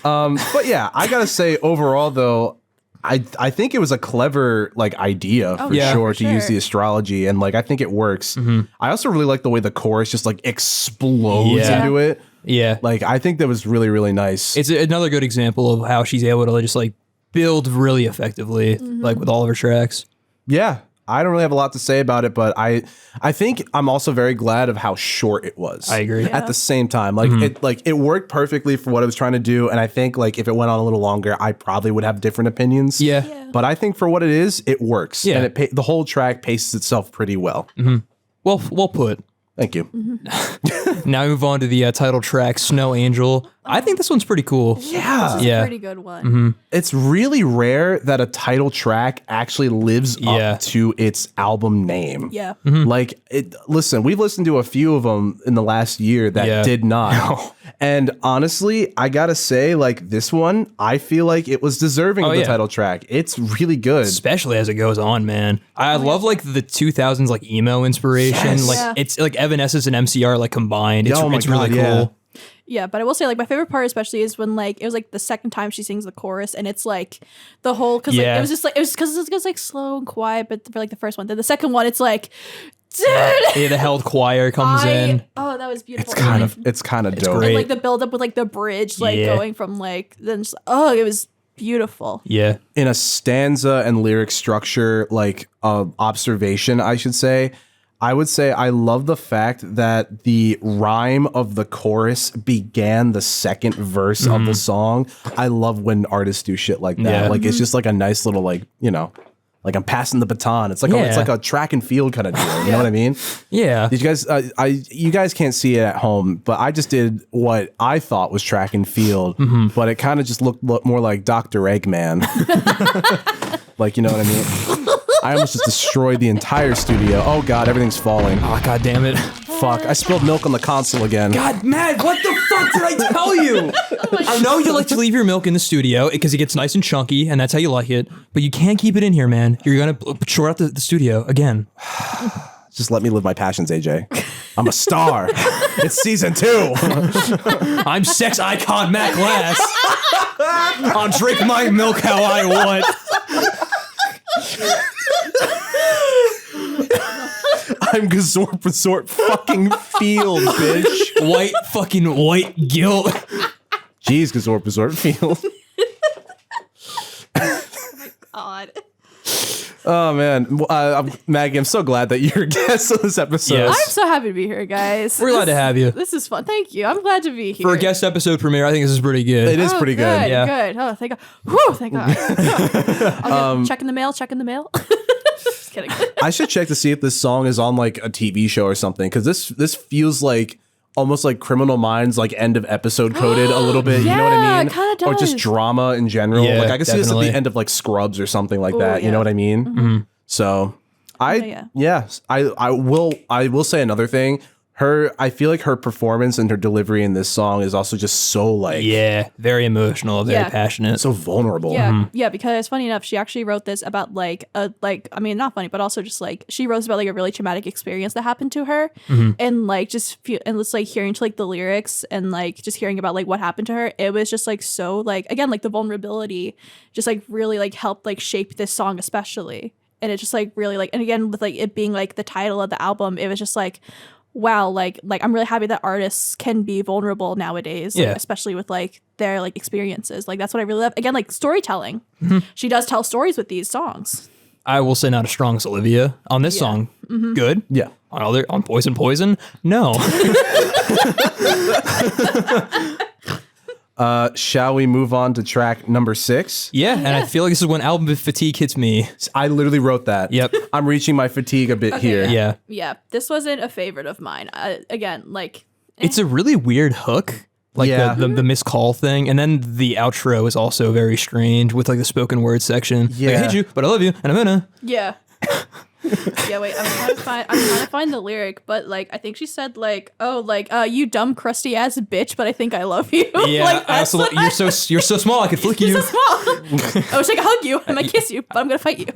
But yeah, I gotta say overall though, I think it was a clever like idea for yeah, sure for to use sure. the astrology, and like I think it works. I also really like the way the chorus just like explodes Yeah. into it. Yeah. Like I think that was really, really nice. It's another good example of how she's able to just like build really effectively, like with all of her tracks. Yeah, I don't really have a lot to say about it, but I think I'm also very glad of how short it was. I agree. At the same time, like it worked perfectly for what it was trying to do, and I think like if it went on a little longer, I probably would have different opinions. Yeah. But I think for what it is, it works. Yeah. And the whole track paces itself pretty well. Well put. Thank you. Now we move on to the title track, Snow Angel. I think this one's pretty cool. Yeah. This is a pretty good one. It's really rare that a title track actually lives up to its album name. Yeah. Like, listen, we've listened to a few of them in the last year that did not. And honestly, I gotta say, like, this one, I feel like it was deserving of the title track. It's really good. Especially as it goes on, man. I love like the 2000s like emo inspiration. Yes. Like it's like Evanescence and MCR like combined. It's, it's really cool. Yeah, but I will say, like, my favorite part especially is when, like, it was, like, the second time she sings the chorus, and it's, like, the whole, because, like, it was just, like, it was because it was, like, slow and quiet, but for, like, the first one. Then the second one, it's, like, dude! Yeah, the held choir comes in. Oh, that was beautiful. It's kind of dope. great. And, like, the build-up with, like, the bridge, like, going from, like, then just, it was beautiful. Yeah. In a stanza and lyric structure, like, observation, I should say, I would say I love the fact that the rhyme of the chorus began the second verse of the song. I love when artists do shit like that. Yeah. Like, it's just like a nice little, like, you know, like I'm passing the baton. It's like it's like a track and field kind of deal. You know what I mean? Yeah. Did you guys? You guys can't see it at home, but I just did what I thought was track and field, but it kind of just looked more like Dr. Eggman. Like, you know what I mean? I almost just destroyed the entire studio. Oh God, everything's falling. Oh, God damn it. Fuck, I spilled milk on the console again. God, Matt, what the fuck did I tell you? I know you like to leave your milk in the studio because it gets nice and chunky, and that's how you like it, but you can't keep it in here, man. You're going to short out the studio again. Just let me live my passions, AJ. I'm a star. It's season 2. I'm sex icon Matt Glass. I'll drink my milk how I want. I'm Gazorp Resort fucking Field, bitch. White guilt. Jeez, Gazorp Resort Field. God. Oh man, Maggie, I'm so glad that you're a guest on this episode. Yes. I'm so happy to be here, guys. We're glad to have you. This is fun. Thank you. I'm glad to be here. For a guest episode premiere, I think this is pretty good. It is pretty good. Yeah. Good. Oh, thank God. Whew, thank God. Checking the mail. Just kidding. I should check to see if this song is on like a TV show or something, because this feels like almost like Criminal Minds, like end of episode coded a little bit. You know what I mean? It kind of Or does. just drama in general. Yeah, like I can see this at definitely. the end of like Scrubs or something like that. You yeah. know what I mean? So I will say another thing. I feel like her performance and her delivery in this song is also just so like very emotional, very Yeah. passionate. so vulnerable. Yeah, yeah, because funny enough, she actually wrote this about I mean, not funny, but also just like she wrote about like a really traumatic experience that happened to her, and like just and it's like hearing to like the lyrics and like just hearing about like what happened to her, it was just like so like again like the vulnerability just like really like helped like shape this song especially, and it just like really like and again with like it being like the title of the album, it was just like. Wow, like I'm really happy that artists can be vulnerable nowadays, like, especially with like their like experiences. Like that's what I really love. Again, like storytelling. She does tell stories with these songs. I will say not as strong as Olivia on this song. Good. Yeah. On Poison, no. Shall we move on to track number 6? Yeah, and I feel like this is when album fatigue hits me. I literally wrote that. Yep. I'm reaching my fatigue a bit here. Yeah. Yeah, this wasn't a favorite of mine. Again, like It's a really weird hook. Like the missed call thing. And then the outro is also very strange with like the spoken word section. Like, I hate you, but I love you, and I'm gonna. yeah. Yeah, wait, I'm trying to find the lyric, but like I think she said like, oh, like you dumb crusty ass bitch, but I think I love you. Yeah, like, that's what you're so small, I could flick you. You're so small. I wish I could hug you. I might kiss you, but I'm gonna fight you.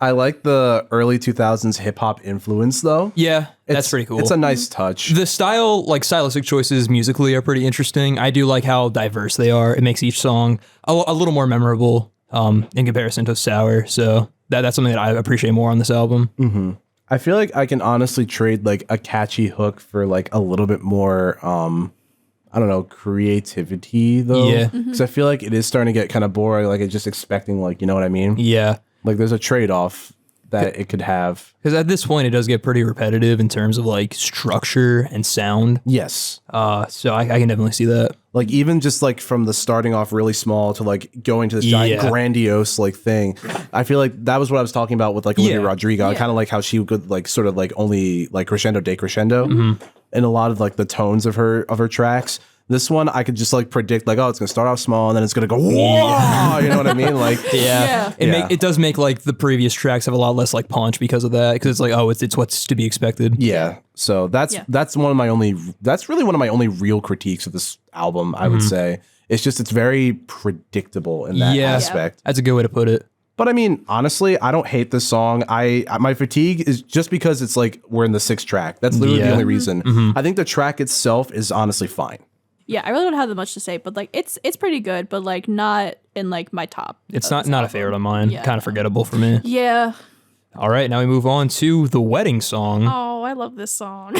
I like the early 2000s hip hop influence though. Yeah, that's pretty cool. It's a nice touch. The style, like stylistic choices musically are pretty interesting. I do like how diverse they are. It makes each song a little more memorable in comparison to Sour. So that's something that I appreciate more on this album. Mm-hmm. I feel like I can honestly trade like a catchy hook for like a little bit more, I don't know, creativity though. Yeah. Because I feel like it is starting to get kind of boring. Like it's just expecting like, you know what I mean? Yeah. Like there's a trade-off that it could have. Because at this point, it does get pretty repetitive in terms of like structure and sound. Yes. So I can definitely see that. Like even just like from the starting off really small to like going to this giant grandiose like thing. I feel like that was what I was talking about with like Olivia Rodrigo. I kind of like how she could like sort of like only like crescendo decrescendo in a lot of like the tones of her tracks. This one, I could just like predict, like, oh, it's gonna start off small and then it's gonna go, whoa, you know what I mean? Like, Yeah. It does make like the previous tracks have a lot less like punch because of that. Because it's like, oh, it's what's to be expected. yeah. So that's really one of my only real critiques of this album. I would say it's very predictable in that aspect. That's a good way to put it. But I mean, honestly, I don't hate this song. My fatigue is just because it's like we're in the 6th track. That's literally the only reason. I think the track itself is honestly fine. Yeah, I really don't have that much to say, but like it's pretty good, but like not in like my top. It's not a favorite of mine. Yeah. Kind of forgettable for me. Yeah. All right, now we move on to the wedding song. Oh, I love this song.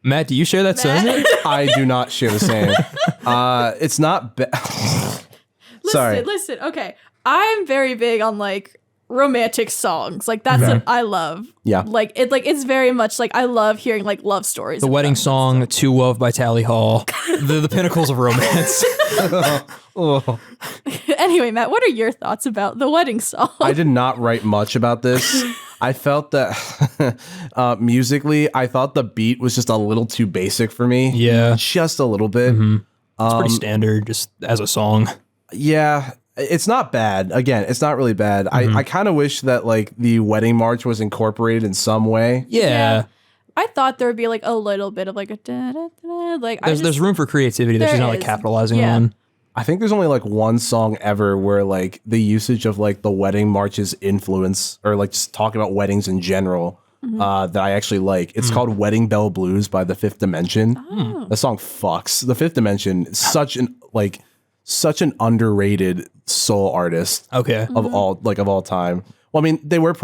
Matt, do you share that sentiment? I do not share the same. It's not bad. Sorry. Listen. Okay, I'm very big on like romantic songs. Like that's what I love. Yeah. Like it's very much like I love hearing like love stories. The wedding song "To Love" by Tally Hall. the pinnacles of romance. Anyway, Matt, what are your thoughts about the wedding song? I did not write much about this. I felt that musically, I thought the beat was just a little too basic for me. Yeah. Just a little bit. It's pretty standard, just as a song. Yeah. It's not bad. Again, it's not really bad. I kind of wish that like the wedding march was incorporated in some way. Yeah. I thought there would be like a little bit of like a da-da-da, like There's room for creativity that There she's not like is. capitalizing Yeah. on. I think there's only like one song ever where like the usage of like the wedding march's influence or like just talking about weddings in general that I actually like. It's called Wedding Bell Blues by The Fifth Dimension. The song fucks. The Fifth Dimension is such an underrated soul artist Okay. of all time. Well, I mean, they were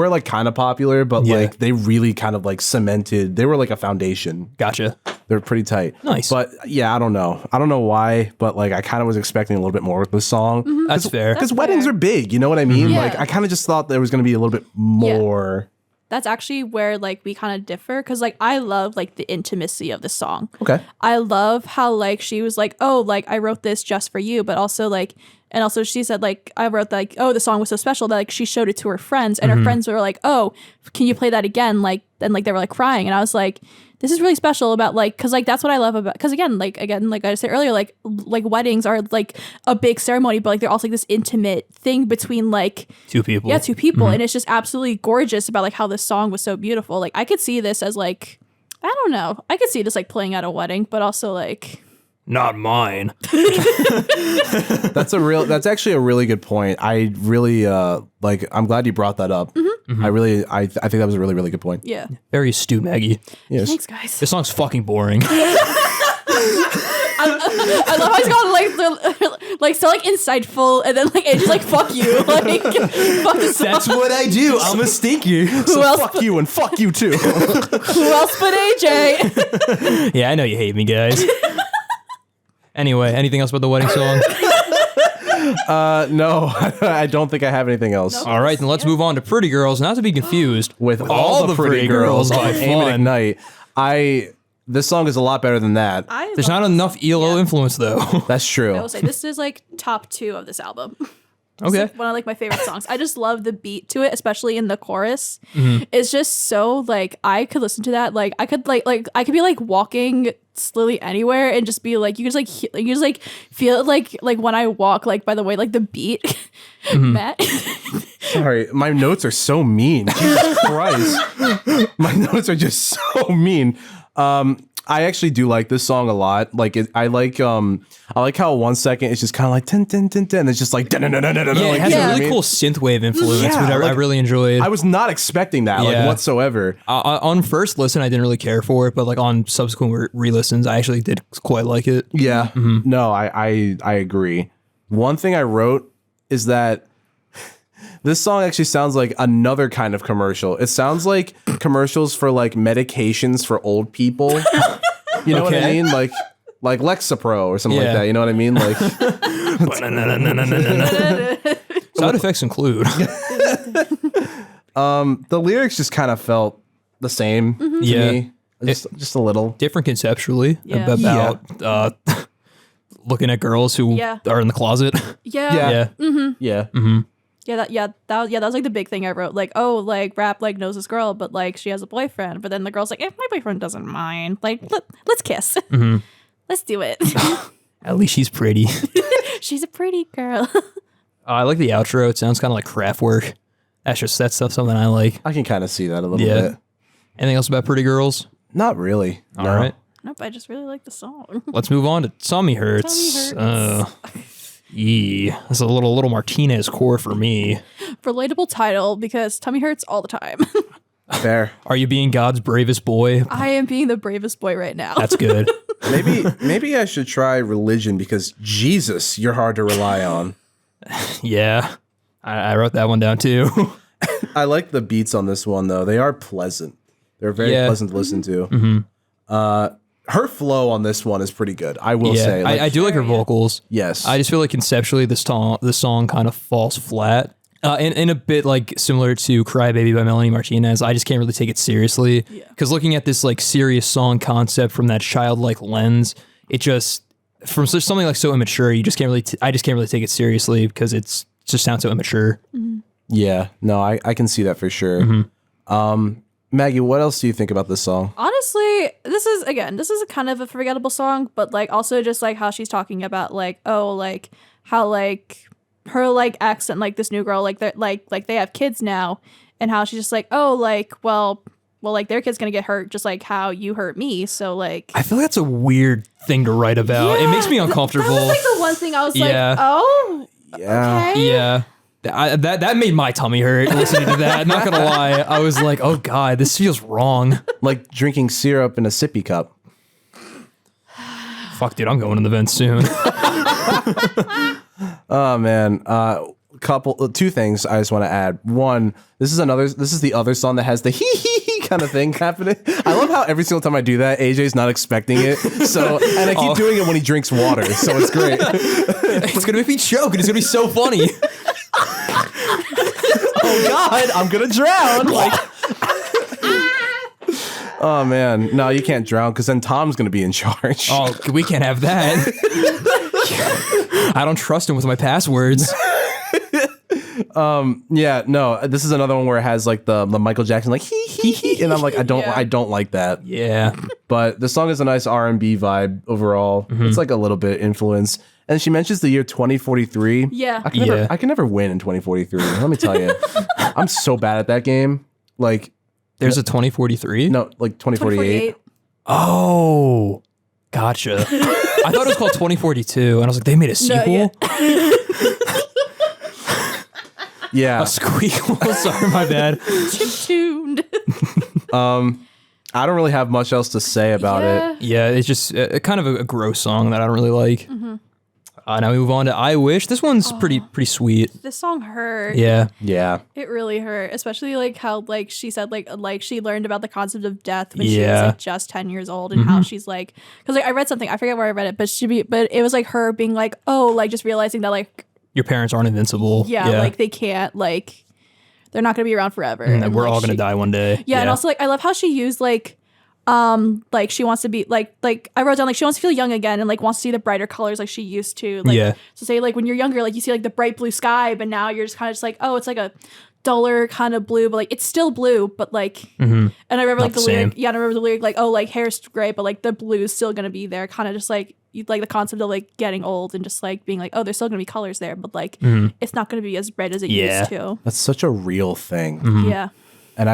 like kind of popular, but like they really kind of like cemented. They were like a foundation. Gotcha. They're pretty tight. Nice. But yeah, I don't know why, but like I kind of was expecting a little bit more with this song. That's fair. Because weddings are big, you know what I mean? Yeah. Like I kind of just thought there was going to be a little bit more. that's actually where like we kind of differ because like I love like the intimacy of the song. Okay. I love how like she was like, oh, like I wrote this just for you, but also like, and also she said like I wrote like, oh, the song was so special that like she showed it to her friends and her friends were like, oh, can you play that again? Like, and like they were like crying, and I was like, this is really special about like, because like that's what I love about, because again like I said earlier, like weddings are like a big ceremony, but like they're also like this intimate thing between like Two people. yeah, two people, and it's just absolutely gorgeous about like how this song was so beautiful. Like I could see this as like, I don't know, I could see this like playing at a wedding, but also like Not mine. That's actually a really good point. I really like. I'm glad you brought that up. I think that was a really, really good point. yeah. Very astute, Maggie. Yes. Thanks, guys. This song's fucking boring. I love how he's got like so like insightful, and then like it's just like fuck you, like fuck this song. That's what I do. I'm a stinker. So else fuck you and fuck you too. Who else but AJ? Yeah, I know you hate me, guys. Anyway, anything else about the wedding song? No, I don't think I have anything else. Nope. All right, then let's move on to Pretty Girls, not to be confused With all the pretty girls by on Aim and Fun. Ignite, this song is a lot better than that. There's not enough ELO influence, though. That's true. I will say this is like top 2 of this album. Okay. One of like my favorite songs. I just love the beat to it, especially in the chorus. It's just so like I could listen to that. Like I could like I could be like walking slowly anywhere and just be like you just like feel it like when I walk, like by the way like the beat. Matt. Sorry, my notes are so mean. Jesus Christ. My notes are just so mean. I actually do like this song a lot. Like I like how 1 second it's just kind of like tin tin tin tin, and it's just like Yeah, it has a really cool synthwave influence, Yeah, which I like, really enjoyed. I was not expecting that like Yeah. whatsoever. On first listen, I didn't really care for it, but like on subsequent re-listens, I actually did quite like it. Yeah. No, I agree. One thing I wrote is that this song actually sounds like another kind of commercial. It sounds like commercials for like medications for old people. You know what I Okay. mean? Like Lexapro or something like Yeah. that. You know what I mean? Like Side effects include. the lyrics just kind of felt the same to Yeah. me. Just a little. Different conceptually Yeah. about looking at girls who Yeah. are in the closet. Yeah. Yeah. Yeah. That was like the big thing I wrote. Like, oh, like Rapp like knows this girl, but like she has a boyfriend. But then the girl's like, my boyfriend doesn't mind. Like, let's kiss. Let's do it. At least she's pretty. She's a pretty girl. I like the outro. It sounds kind of like Kraftwerk. That's stuff something I like. I can kind of see that a little bit. Anything else about Pretty Girls? Not really. All right. Nope, I just really like the song. Let's move on to Tummy Hurts. That's a little Martinez core for me. Relatable title because tummy hurts all the time. Fair. Are you being God's bravest boy? I am being the bravest boy right now. That's good. Maybe I should try religion because Jesus, you're hard to rely on. Yeah. I wrote that one down too. I like the beats on this one though. They are pleasant. They're very pleasant to listen to. Her flow on this one is pretty good. I will say. I do like her vocals. Yes. I just feel like conceptually the song kind of falls flat. In a bit like similar to Cry Baby by Melanie Martinez, I just can't really take it seriously. Because looking at this like serious song concept from that childlike lens, it just from something like so immature, you just can't really. I just can't really take it seriously because it just sounds so immature. Yeah, no, I can see that for sure. Maggie, what else do you think about this song? Honestly, this is a kind of a forgettable song, but like also just like how she's talking about like, oh, like how like her like ex and like this new girl, like they're like they have kids now, and how she's just like, oh, like well, like their kid's gonna get hurt just like how you hurt me. So like I feel like that's a weird thing to write about. It makes me uncomfortable. That was like the one thing I was like, oh, Yeah. okay. Yeah. That made my tummy hurt listening to that. Not gonna lie. I was like, oh God, this feels wrong. Like drinking syrup in a sippy cup. Fuck, dude, I'm going to the vent soon. Oh man. Two things I just want to add. One, this is the other song that has the hee hee hee kind of thing happening. I love how every single time I do that, AJ's not expecting it. So, and I keep doing it when he drinks water. So it's great. It's gonna make me choke and it's gonna be so funny. Oh God, I'm gonna drown. Like, oh man, no, you can't drown because then Tom's gonna be in charge. Oh, we can't have that. I don't trust him with my passwords. Yeah, no, this is another one where it has like the Michael Jackson like hee hee hee, and I'm like, I don't like that. Yeah, but the song is a nice R&B vibe overall. It's like a little bit influence. And she mentions the year 2043. Yeah. I can never win in 2043. Let me tell you. I'm so bad at that game. Like, there's a 2043? No, like 2048. Oh, gotcha. I thought it was called 2042, and I was like, they made a sequel? Yeah. A squeal. Sorry, my bad. Chip-tuned. I don't really have much else to say about it. Yeah, it's just kind of a gross song that I don't really like. Now we move on to I Wish. This one's pretty sweet. This song hurt. Yeah. It really hurt, especially like how like she said like she learned about the concept of death when she was like just 10 years old, and how she's like, because like I read something, I forget where I read it, but it was like her being like, oh, like just realizing that like your parents aren't invincible. Yeah. Like they can't, like they're not gonna be around forever, and we're all gonna die one day. Yeah, and also like I love how she used like she wants to be like I wrote down like she wants to feel young again and like wants to see the brighter colors like she used to. Like, so say like when you're younger, like you see like the bright blue sky, but now you're just kind of just like, oh, it's like a duller kind of blue, but like it's still blue, but like and I remember like the lyric, and I remember the lyric like, oh, like hair's gray, but like the blue is still gonna be there, kind of just like you like the concept of like getting old and just like being like, oh, there's still gonna be colors there, but like it's not gonna be as bright as it used to. That's such a real thing. Yeah. And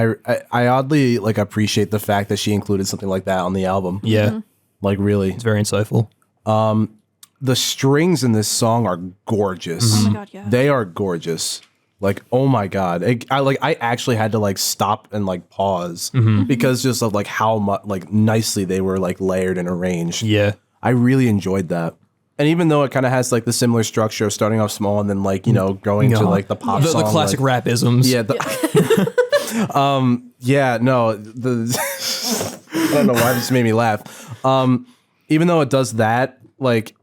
I oddly like appreciate the fact that she included something like that on the album. Yeah. Like really. It's very insightful. The strings in this song are gorgeous. Oh my God, yeah. They are gorgeous. Like, oh my God. I actually had to like stop and like pause because just of like how much like nicely they were like layered and arranged. Yeah. I really enjoyed that. And even though it kind of has like the similar structure of starting off small and then like, you know, going to like the pop song. The classic like, rap isms. Yeah. Yeah, no, I don't know why this made me laugh. Even though it does that, like,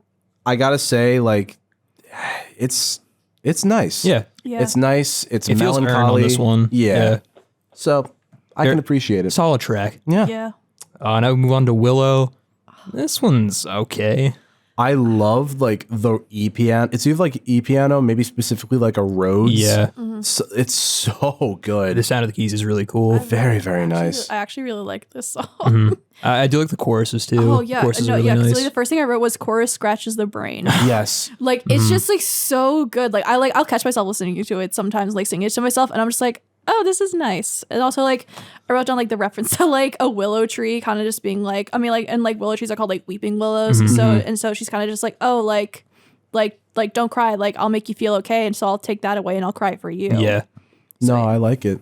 I gotta say, like, it's nice. Yeah. It's nice. It feels earned melancholy. on this one. Yeah. So I can appreciate it. Solid track. Yeah. Yeah. Now we move on to Willow. This one's okay. I love like the E piano. It's either like E piano, maybe specifically like a Rhodes. Yeah. So, it's so good. The sound of the keys is really cool. Very, very nice. I actually really like this song. I do like the choruses too. Oh yeah, Choruses are really because nice. like, the first thing I wrote was chorus scratches the brain. Yes. Like it's just like so good. Like I'll catch myself listening to it sometimes, like singing it to myself, and I'm just like, oh, this is nice. And also like I wrote down like the reference to like a willow tree, kind of just being like, I mean like, and like willow trees are called like weeping willows. So she's kind of just like, oh, like don't cry, like I'll make you feel okay, and so I'll take that away and I'll cry for you. Yeah. No, I like it.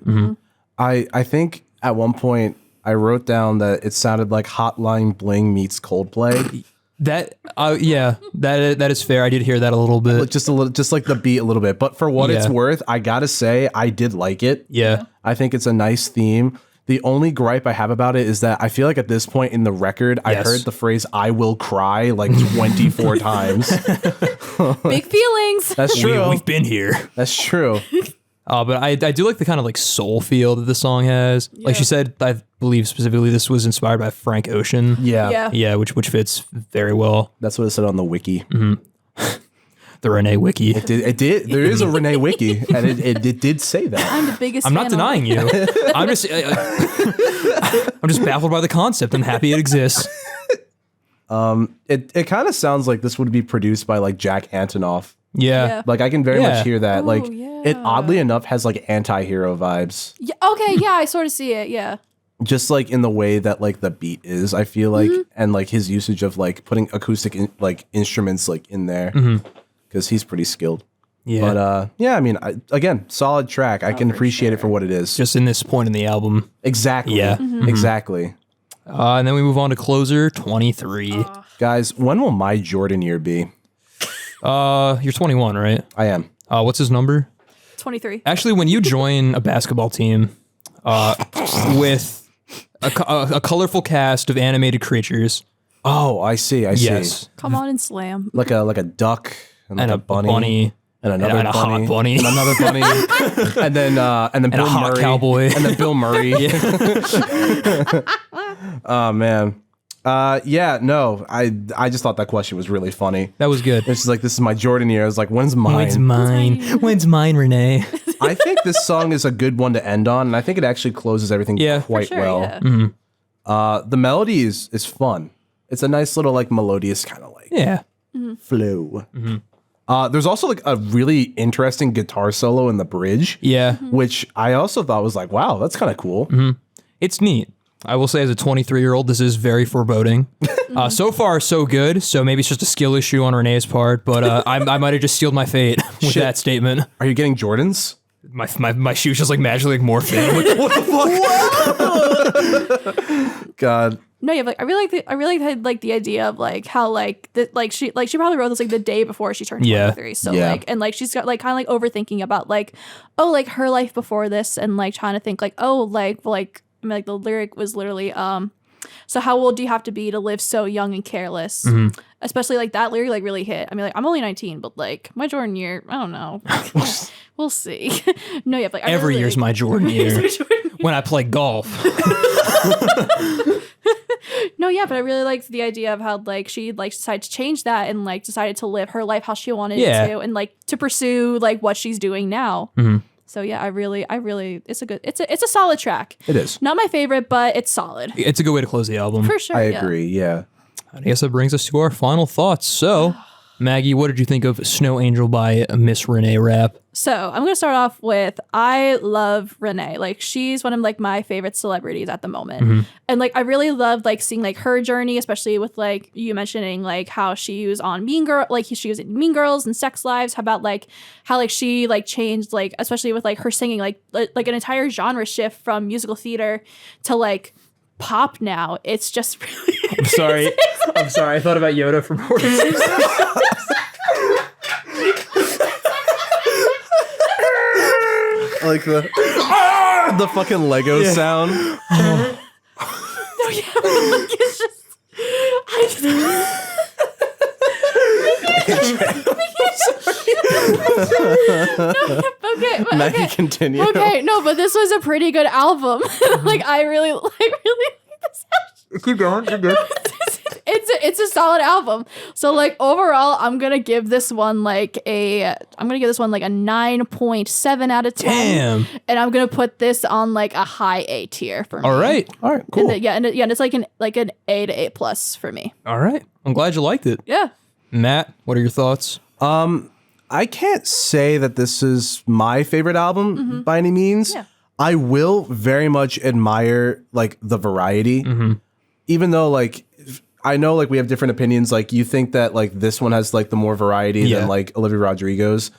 I think at one point I wrote down that it sounded like Hotline Bling meets Coldplay. That that is fair. I did hear that a little bit. Just like the beat a little bit. But for what it's worth, I gotta say I did like it. Yeah. I think it's a nice theme. The only gripe I have about it is that I feel like at this point in the record, I heard the phrase "I will cry" like 24 times. Big feelings. That's true. We've been here. That's true. But I do like the kind of like soul feel that the song has. Like she said, I believe specifically this was inspired by Frank Ocean. Yeah. Which fits very well. That's what it said on the wiki. The Reneé wiki. It did. There is a Reneé wiki, and it did say that. I'm the biggest. I'm not fan denying you. I'm just I'm just baffled by the concept. I'm happy it exists. It kind of sounds like this would be produced by like Jack Antonoff. Yeah. Like I can very much hear that. Oh, Like yeah. it oddly enough has like anti-hero vibes. Yeah, okay, yeah, I sort of see it. Yeah. Just like in the way that like the beat is, I feel like, and like his usage of like putting acoustic like instruments like in there, because he's pretty skilled. Yeah. But yeah, I mean, again, solid track. I can appreciate it for what it is. Just in this point in the album. Exactly. Yeah. Exactly. And then we move on to closer 23. Guys, when will my Jordan year be? You're 21, right? I am. What's his number? 23. Actually, when you join a basketball team with a colorful cast of animated creatures. Oh, I see. I see. Yes. Come on and slam. Like a duck and, like And a bunny. and another and a bunny, hot bunny. and another bunny, and then Bill a hot Murray, cowboy. and then Bill Murray. Oh man. Yeah, no, I just thought that question was really funny. That was good. It's just like, this is my Jordan year. I was like, when's mine? When's mine? When's mine, Reneé? I think this song is a good one to end on, and I think it actually closes everything quite Sure, well. yeah. The melody is fun. It's a nice little like melodious kind of like flow. There's also like a really interesting guitar solo in the bridge. Yeah. Which I also thought was like, wow, that's kind of cool. It's neat. I will say as a 23-year-old, this is very foreboding. So far, so good. So maybe it's just a skill issue on Renee's part, but I might have just sealed my fate with that statement. Are you getting Jordans? My shoes just like magically like morph in. Like, what the fuck? God. No, yeah, like I really like the idea of like how like she probably wrote this like the day before she turned 23. So like, and like she's got like kind of like overthinking about like, oh, like her life before this, and like trying to think like, oh, like I mean, like the lyric was literally so how old do you have to be to live so young and careless? Especially like that lyric like really hit. I mean, like I'm only 19, but like my Jordan year, I don't know. We'll see. No, yeah, like Every year's my Jordan year. When I play golf. No, yeah, but I really liked the idea of how like she like decided to change that and like decided to live her life how she wanted it to, and like to pursue like what she's doing now. So yeah, I really, it's a solid track. It is. Not my favorite, but it's solid. It's a good way to close the album. For sure. I agree, yeah. I guess that brings us to our final thoughts. So, Maggie, what did you think of Snow Angel by Miss Reneé Rapp? So I'm gonna start off with I love Reneé. Like she's one of like my favorite celebrities at the moment, and like I really love like seeing like her journey, especially with like you mentioning like how she was on Mean Girl, like she was in Mean Girls and Sex Lives. How about like how like she like changed like especially with like her singing like an entire genre shift from musical theater to like pop now. It's just really I'm sorry. I thought about Yoda from Horses. Like the fucking Lego sound. No, yeah, like it's just I just Maggie, continue. Okay, no, but this was a pretty good album. Like I really like this. Keep going. Keep going. it's a solid album. So like overall, I'm gonna give this one like a 9.7 out of 10. Damn. And I'm gonna put this on like a high A tier for me. All right. Cool. And it's like an A to A plus for me. All right. I'm glad you liked it. Yeah. Matt, what are your thoughts? I can't say that this is my favorite album by any means. Yeah. I will very much admire like the variety, even though like I know like we have different opinions. Like you think that like this one has like the more variety than like Olivia Rodrigo's.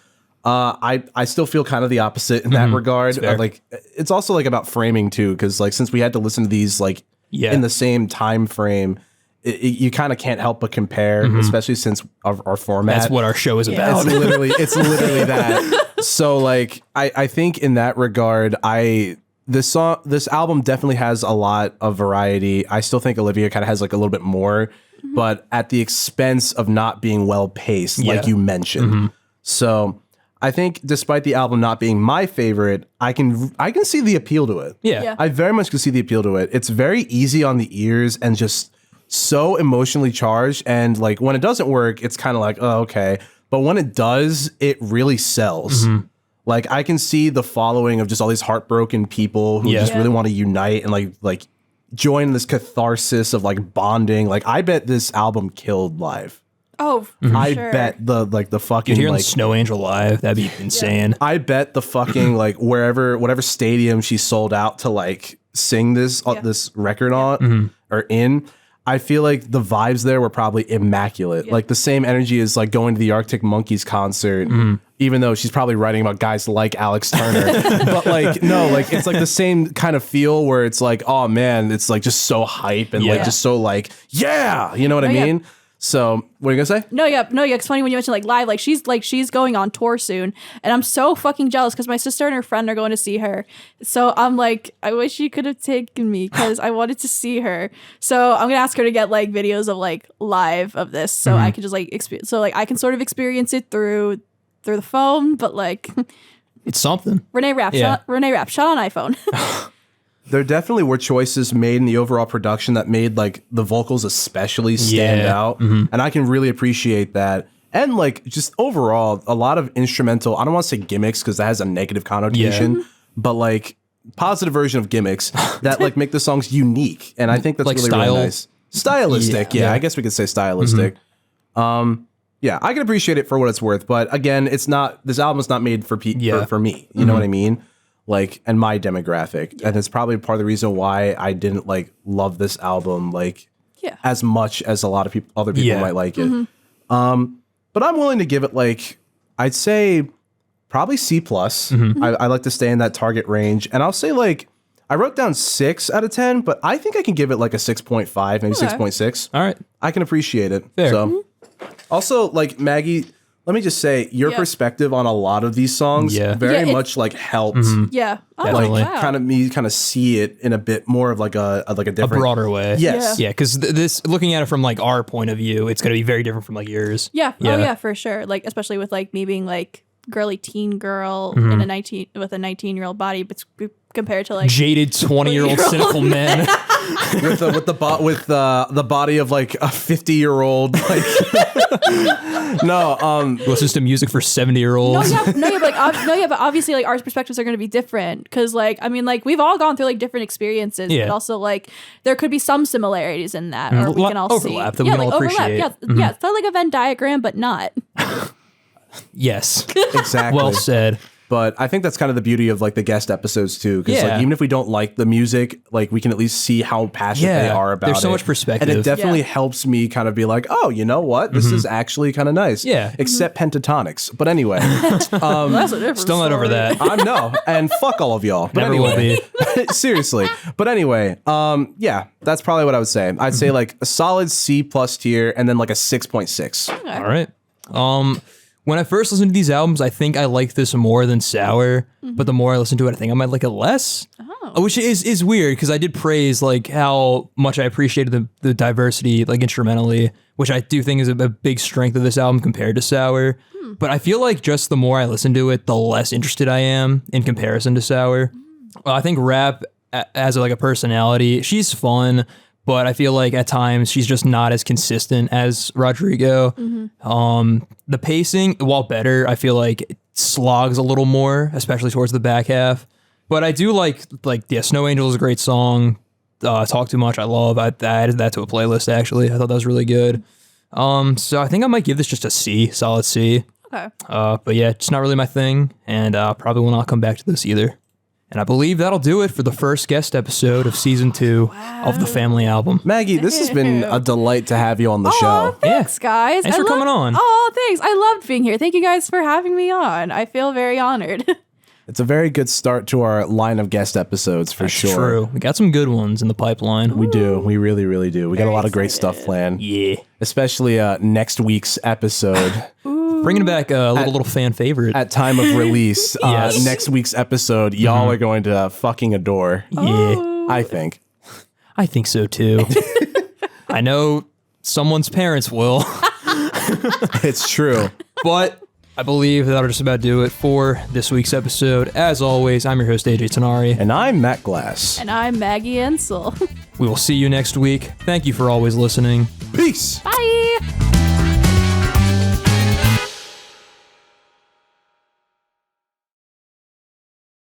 I still feel kind of the opposite in that regard. Like it's also like about framing too, because like since we had to listen to these like in the same time frame. You kind of can't help but compare, especially since our format. That's what our show is about. It's literally that. So like, I think in that regard, this album definitely has a lot of variety. I still think Olivia kind of has like a little bit more, but at the expense of not being well paced, like you mentioned. So I think despite the album not being my favorite, I can see the appeal to it. Yeah. I very much can see the appeal to it. It's very easy on the ears and just so emotionally charged, and like when it doesn't work, it's kind of like, oh, okay. But when it does, it really sells. Like I can see the following of just all these heartbroken people who just really want to unite and like join this catharsis of like bonding. Like I bet this album killed live. Oh, I sure. bet the fucking You're hearing like Snow Angel live. That'd be insane. I bet the fucking like whatever stadium she sold out to like sing this this record on or in. I feel like the vibes there were probably immaculate. Like the same energy as like going to the Arctic Monkeys concert, even though she's probably writing about guys like Alex Turner. But like, no, like it's like the same kind of feel where it's like, oh man, it's like just so hype and like just so like, yeah, you know what I mean? So what are you gonna say? No, it's funny when you mention like live, like she's going on tour soon, and I'm so fucking jealous because my sister and her friend are going to see her. So I'm like, I wish you could have taken me because I wanted to see her. So I'm gonna ask her to get like videos of like live of this, so I can just like I can sort of experience it through the phone, but like It's something. Reneé Rapp, shot on iPhone. There definitely were choices made in the overall production that made like the vocals especially stand out. And I can really appreciate that. And like just overall, a lot of instrumental, I don't want to say gimmicks because that has a negative connotation, but like positive version of gimmicks that like make the songs unique. And I think that's like really nice. Stylistic. Yeah, I guess we could say stylistic. Yeah, I can appreciate it for what it's worth. But again, this album is not made for for me. You know what I mean? Like, and my demographic. And it's probably part of the reason why I didn't like love this album like as much as a lot of other people might like it. But I'm willing to give it like, I'd say probably C+. I like to stay in that target range. And I'll say like, I wrote down 6 out of 10, but I think I can give it like a 6.5, maybe 6.6. All right. I can appreciate it. Fair. So also like Maggie, let me just say your perspective on a lot of these songs very much like helped. Yeah. Oh, Definitely. wow. kind of see it in a bit more of like a different, broader way. Yes. Yeah, because this, looking at it from like our point of view, it's going to be very different from like yours. Yeah. Oh yeah, for sure. Like especially with like me being like girly teen girl in a 19-year-old body, but compared to like jaded 20-year-old cynical men. with the body of like a 50-year-old like listens to music for 70-year-olds. But obviously like our perspectives are going to be different because like I mean like we've all gone through like different experiences, but also like there could be some similarities in that, or we can all overlap see that we can all appreciate. Yeah, it's not like a Venn diagram, but not. Yes. exactly. Well said. But I think that's kind of the beauty of like the guest episodes too, because like even if we don't like the music, like we can at least see how passionate they are about it. There's so much perspective, and it definitely helps me kind of be like, oh, you know what, this is actually kind of nice. Yeah, except pentatonics. But anyway, That's a different still not over that. And fuck all of y'all. But Never will be. Seriously. But anyway, yeah, that's probably what I would say. I'd say like a solid C+ tier, and then like a 6.6. All right. When I first listened to these albums, I think I liked this more than Sour, but the more I listen to it, I think I might like it less. Which is weird because I did praise like how much I appreciated the diversity like instrumentally, which I do think is a big strength of this album compared to Sour. But I feel like just the more I listen to it, the less interested I am in comparison to Sour. I think Rapp as like a personality, she's fun, but I feel like at times she's just not as consistent as Rodrigo. The pacing, while better, I feel like it slogs a little more, especially towards the back half. But I do like Snow Angel is a great song. Talk Too Much, I love. I added that to a playlist, actually. I thought that was really good. So I think I might give this just a C, solid C. Okay. But yeah, it's not really my thing, and probably will not come back to this either. And I believe that'll do it for the first guest episode of season 2 of the Family Album. Maggie, this has been a delight to have you on the show. Thanks, guys. Thanks for coming on. Oh, thanks. I loved being here. Thank you guys for having me on. I feel very honored. It's a very good start to our line of guest episodes for sure. True. We got some good ones in the pipeline. We do. We really, really do. We got a lot of great stuff planned. Yeah. Especially next week's episode. Bringing back a little fan favorite. At time of release, Yes. next week's episode, y'all are going to fucking adore. Yeah. I think. I think so too. I know someone's parents will. It's true. But I believe that'll just about do it for this week's episode. As always, I'm your host, AJ Tenari. And I'm Matt Glass. And I'm Maggie Ensell. We will see you next week. Thank you for always listening. Peace. Bye.